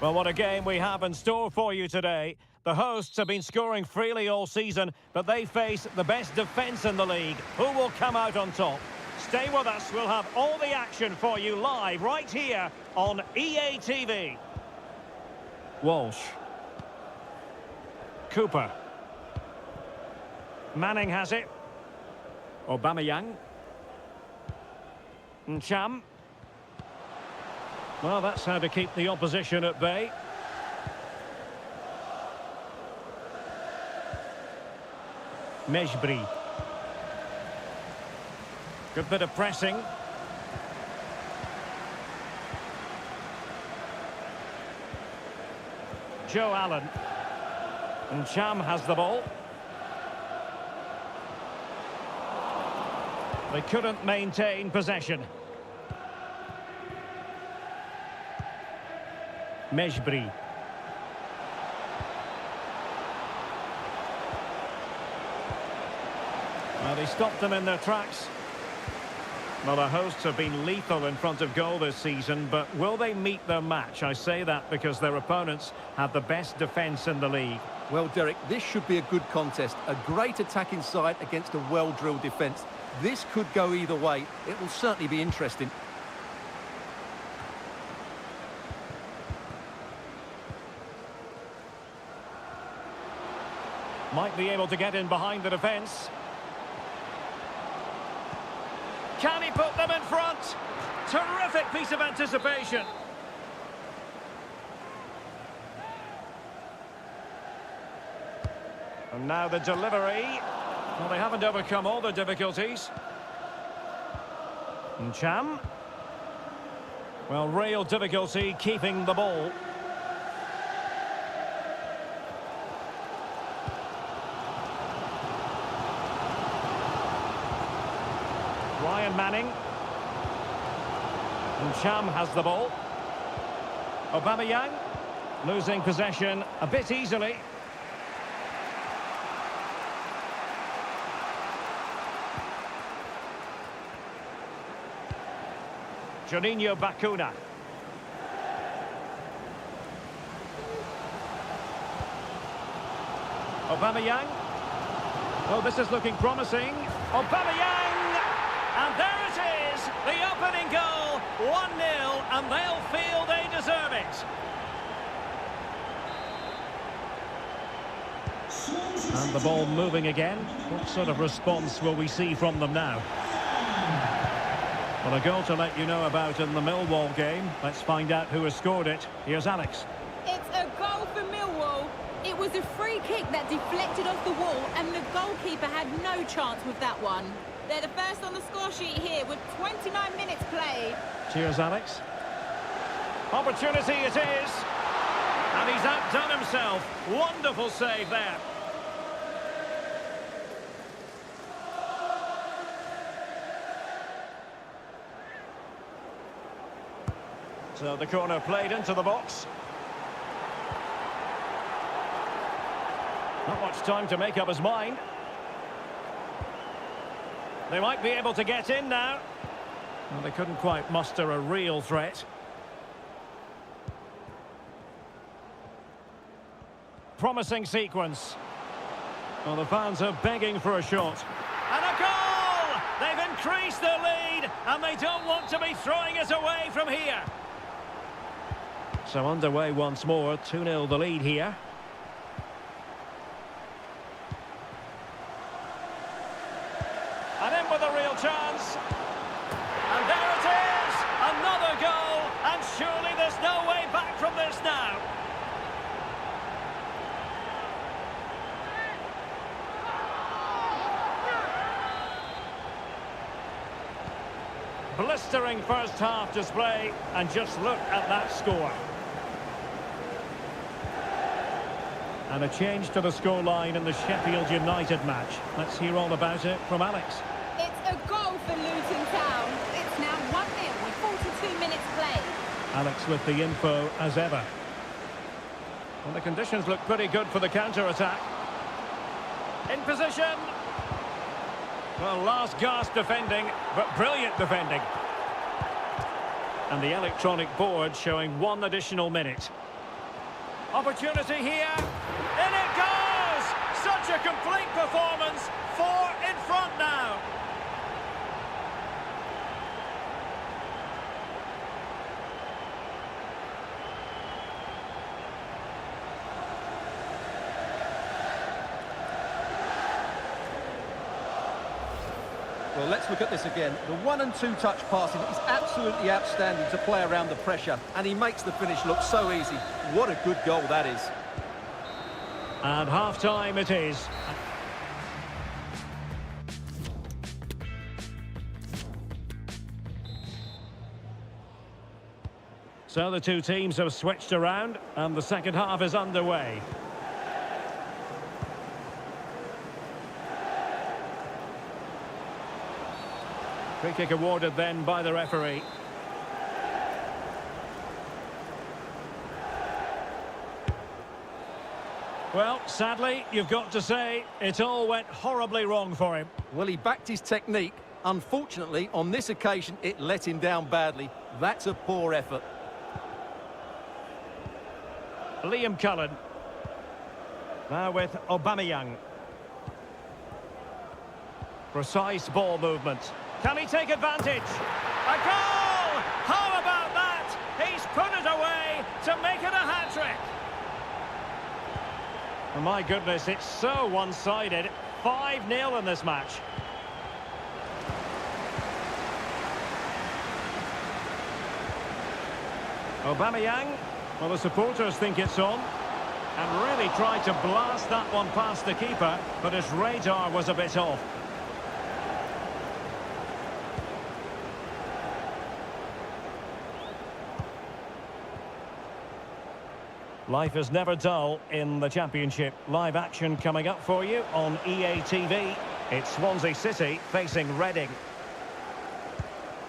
Well, what a game we have in store for you today. The hosts have been scoring freely all season, but they face the best defence in the league. Who will come out on top? Stay with us. We'll have all the action for you live right here on EA TV. Walsh. Cooper. Manning has it. Aubameyang. Ncham. Well, that's how to keep the opposition at bay. Mejbri. Good bit of pressing. Joe Allen. And Cham has the ball. They couldn't maintain possession. Mejbri. Well, they stopped them in their tracks. Well, the hosts have been lethal in front of goal this season, but will they meet their match? I say that because their opponents have the best defence in the league. Well, Derek, this should be a good contest. A great attacking side against a well-drilled defence. This could go either way. It will certainly be interesting. Might be able to get in behind the defence. Can he put them in front? Terrific piece of anticipation. And now the delivery. Well, they haven't overcome all the difficulties. And Cham. Well, real difficulty keeping the ball. Ryan Manning. And Cham has the ball. Aubameyang losing possession a bit easily. Juninho Bacuna. Aubameyang. Oh, this is looking promising. Aubameyang! And there it is, the opening goal, 1-0, and they'll feel they deserve it. And the ball moving again. What sort of response will we see from them now? Well, a goal to let you know about in the Millwall game. Let's find out who has scored it. Here's Alex. It's a goal for Millwall. It was a free kick that deflected off the wall, and the goalkeeper had no chance with that one. They're the first on the score sheet here with 29 minutes played. Cheers, Alex. Opportunity it is. And he's outdone himself. Wonderful save there. So the corner played into the box. Not much time to make up his mind. They might be able to get in now. Well, they couldn't quite muster a real threat. Promising sequence. Well, the fans are begging for a shot. And a goal! They've increased their lead, and they don't want to be throwing it away from here. So underway once more, 2-0 the lead here. And in with a real chance. And there it is! Another goal! And surely there's no way back from this now. Blistering first half display, and just look at that score. And a change to the scoreline in the Sheffield United match. Let's hear all about it from Alex. It's a goal for Luton Town. It's now 1-0 with 42 minutes played. Alex with the info as ever. Well, the conditions look pretty good for the counter-attack. In position. Well, last gasp defending, but brilliant defending. And the electronic board showing 1 additional minute. Opportunity here. In it goes! Such a complete performance. 4 in front now. Well, let's look at this again. The 1 and 2 touch passing is absolutely outstanding to play around the pressure, and he makes the finish look so easy. What a good goal that is. And half-time it is. So the two teams have switched around and the second half is underway. Free kick awarded then by the referee. Well, sadly, you've got to say, it all went horribly wrong for him. Well, he backed his technique. Unfortunately, on this occasion, it let him down badly. That's a poor effort. Liam Cullen. Now with Aubameyang. Precise ball movement. Can he take advantage? A goal! How about that? He's put it away to make it a hat-trick. Oh, my goodness, it's so one-sided. 5-0 in this match. Aubameyang. Well, the supporters think it's on. And really tried to blast that one past the keeper, but his radar was a bit off. Life is never dull in the Championship. Live action coming up for you on EA TV. It's Swansea City facing Reading.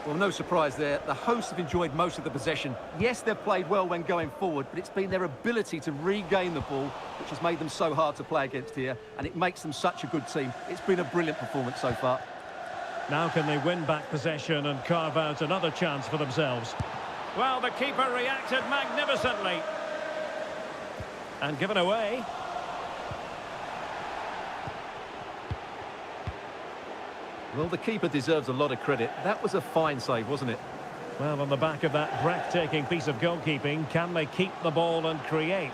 Well, no surprise there. The hosts have enjoyed most of the possession. Yes, they've played well when going forward, but it's been their ability to regain the ball which has made them so hard to play against here, and it makes them such a good team. It's been a brilliant performance so far. Now can they win back possession and carve out another chance for themselves? Well, the keeper reacted magnificently. And given away. Well, the keeper deserves a lot of credit. That was a fine save, wasn't it? Well, on the back of that breathtaking piece of goalkeeping, can they keep the ball and create?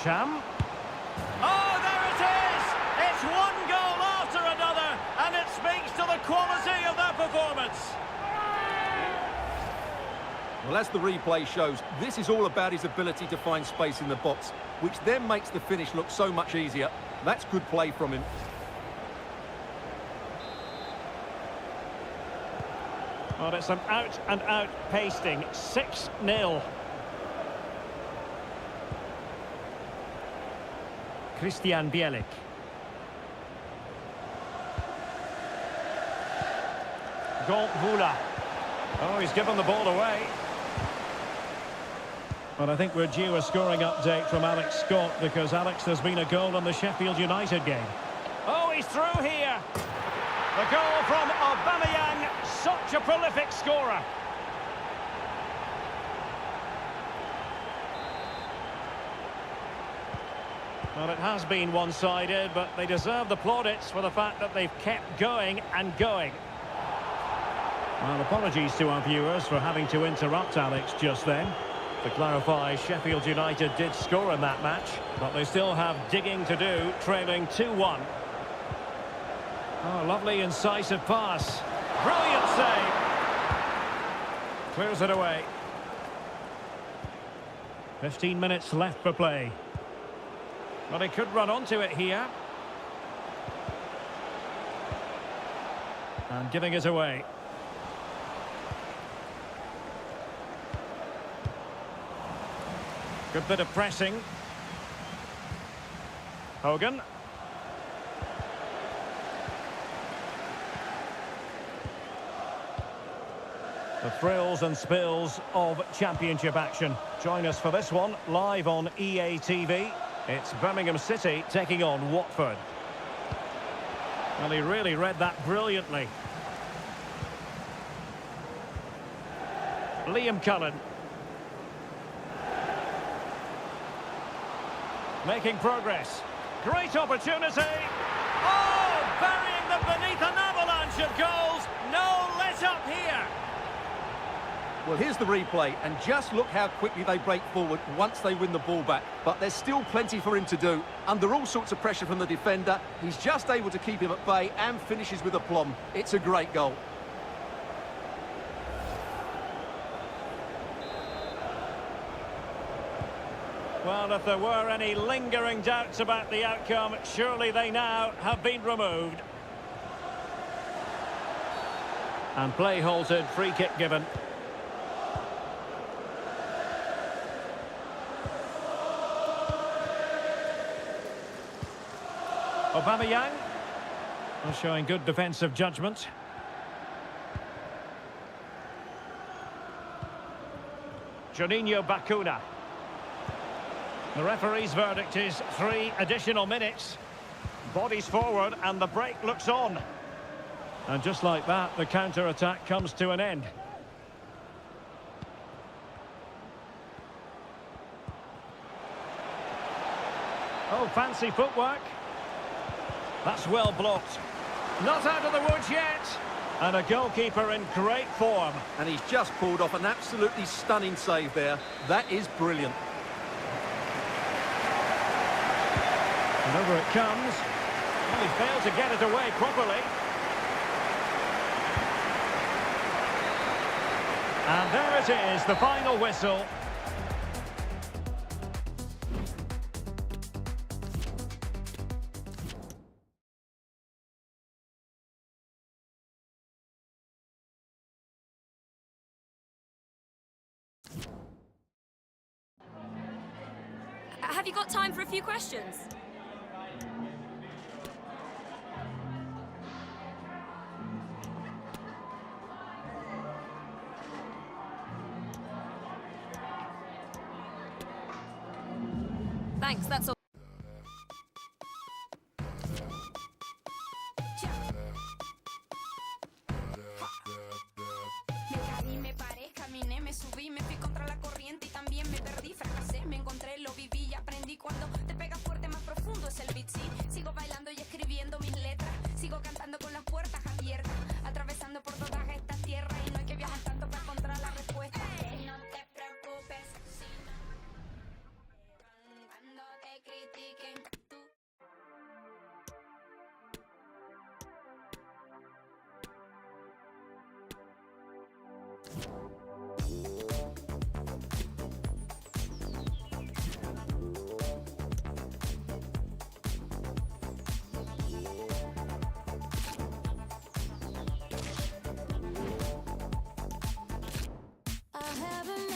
Cham. Oh, there it is! It's one goal after another, and it speaks to the quality of their performance. Well, as the replay shows, this is all about his ability to find space in the box, which then makes the finish look so much easier. That's good play from him. Well, it's an out-and-out pasting. 6-0. Christian Bielik. Vula. Oh, he's given the ball away. But I think we're due a scoring update from Alex Scott, because, Alex, there's been a goal in the Sheffield United game. Oh, he's through here. The goal from Aubameyang, such a prolific scorer. Well, it has been one-sided, but they deserve the plaudits for the fact that they've kept going and going. Well, apologies to our viewers for having to interrupt Alex just then. To clarify, Sheffield United did score in that match, but they still have digging to do, trailing 2-1. Oh, lovely incisive pass. Brilliant save. Clears it away. 15 minutes left for play. Well, he could run onto it here. And giving it away. Good bit of pressing. Hogan. The thrills and spills of Championship action. Join us for this one, live on EA TV. It's Birmingham City taking on Watford. Well, he really read that brilliantly. Liam Cullen. Making progress. Great opportunity. Oh, burying them beneath an avalanche of goals. No let up here. Well, here's the replay, and just look how quickly they break forward once they win the ball back. But there's still plenty for him to do. Under all sorts of pressure from the defender, he's just able to keep him at bay and finishes with aplomb. It's a great goal. Well, if there were any lingering doubts about the outcome, surely they now have been removed. And play halted, free kick given. Aubameyang. Well, showing good defensive judgment. Juninho Bacuna. The referee's verdict is 3 additional minutes. Bodies forward and the break looks on. And just like that, the counter-attack comes to an end. Oh, fancy footwork. That's well blocked. Not out of the woods yet. And a goalkeeper in great form. And he's just pulled off an absolutely stunning save there. That is brilliant. And over it comes. Well, he failed to get it away properly. And there it is, the final whistle. Have you got time for a few questions? Thanks, that's all. Me caí, me paré, caminé, me subí, me fui contra la corriente y también me perdí, fracasé, me encontré, lo viví y aprendí. Cuando te pegas fuerte, más profundo es el beat, sí. Sigo bailando y escribiendo mis letras, sigo cantando con las puertas abiertas, atravesando por todas estas tierras y no hay que viajar tanto para encontrar la respuesta. No te preocupes, si no cuando te critiquen tú. I haven't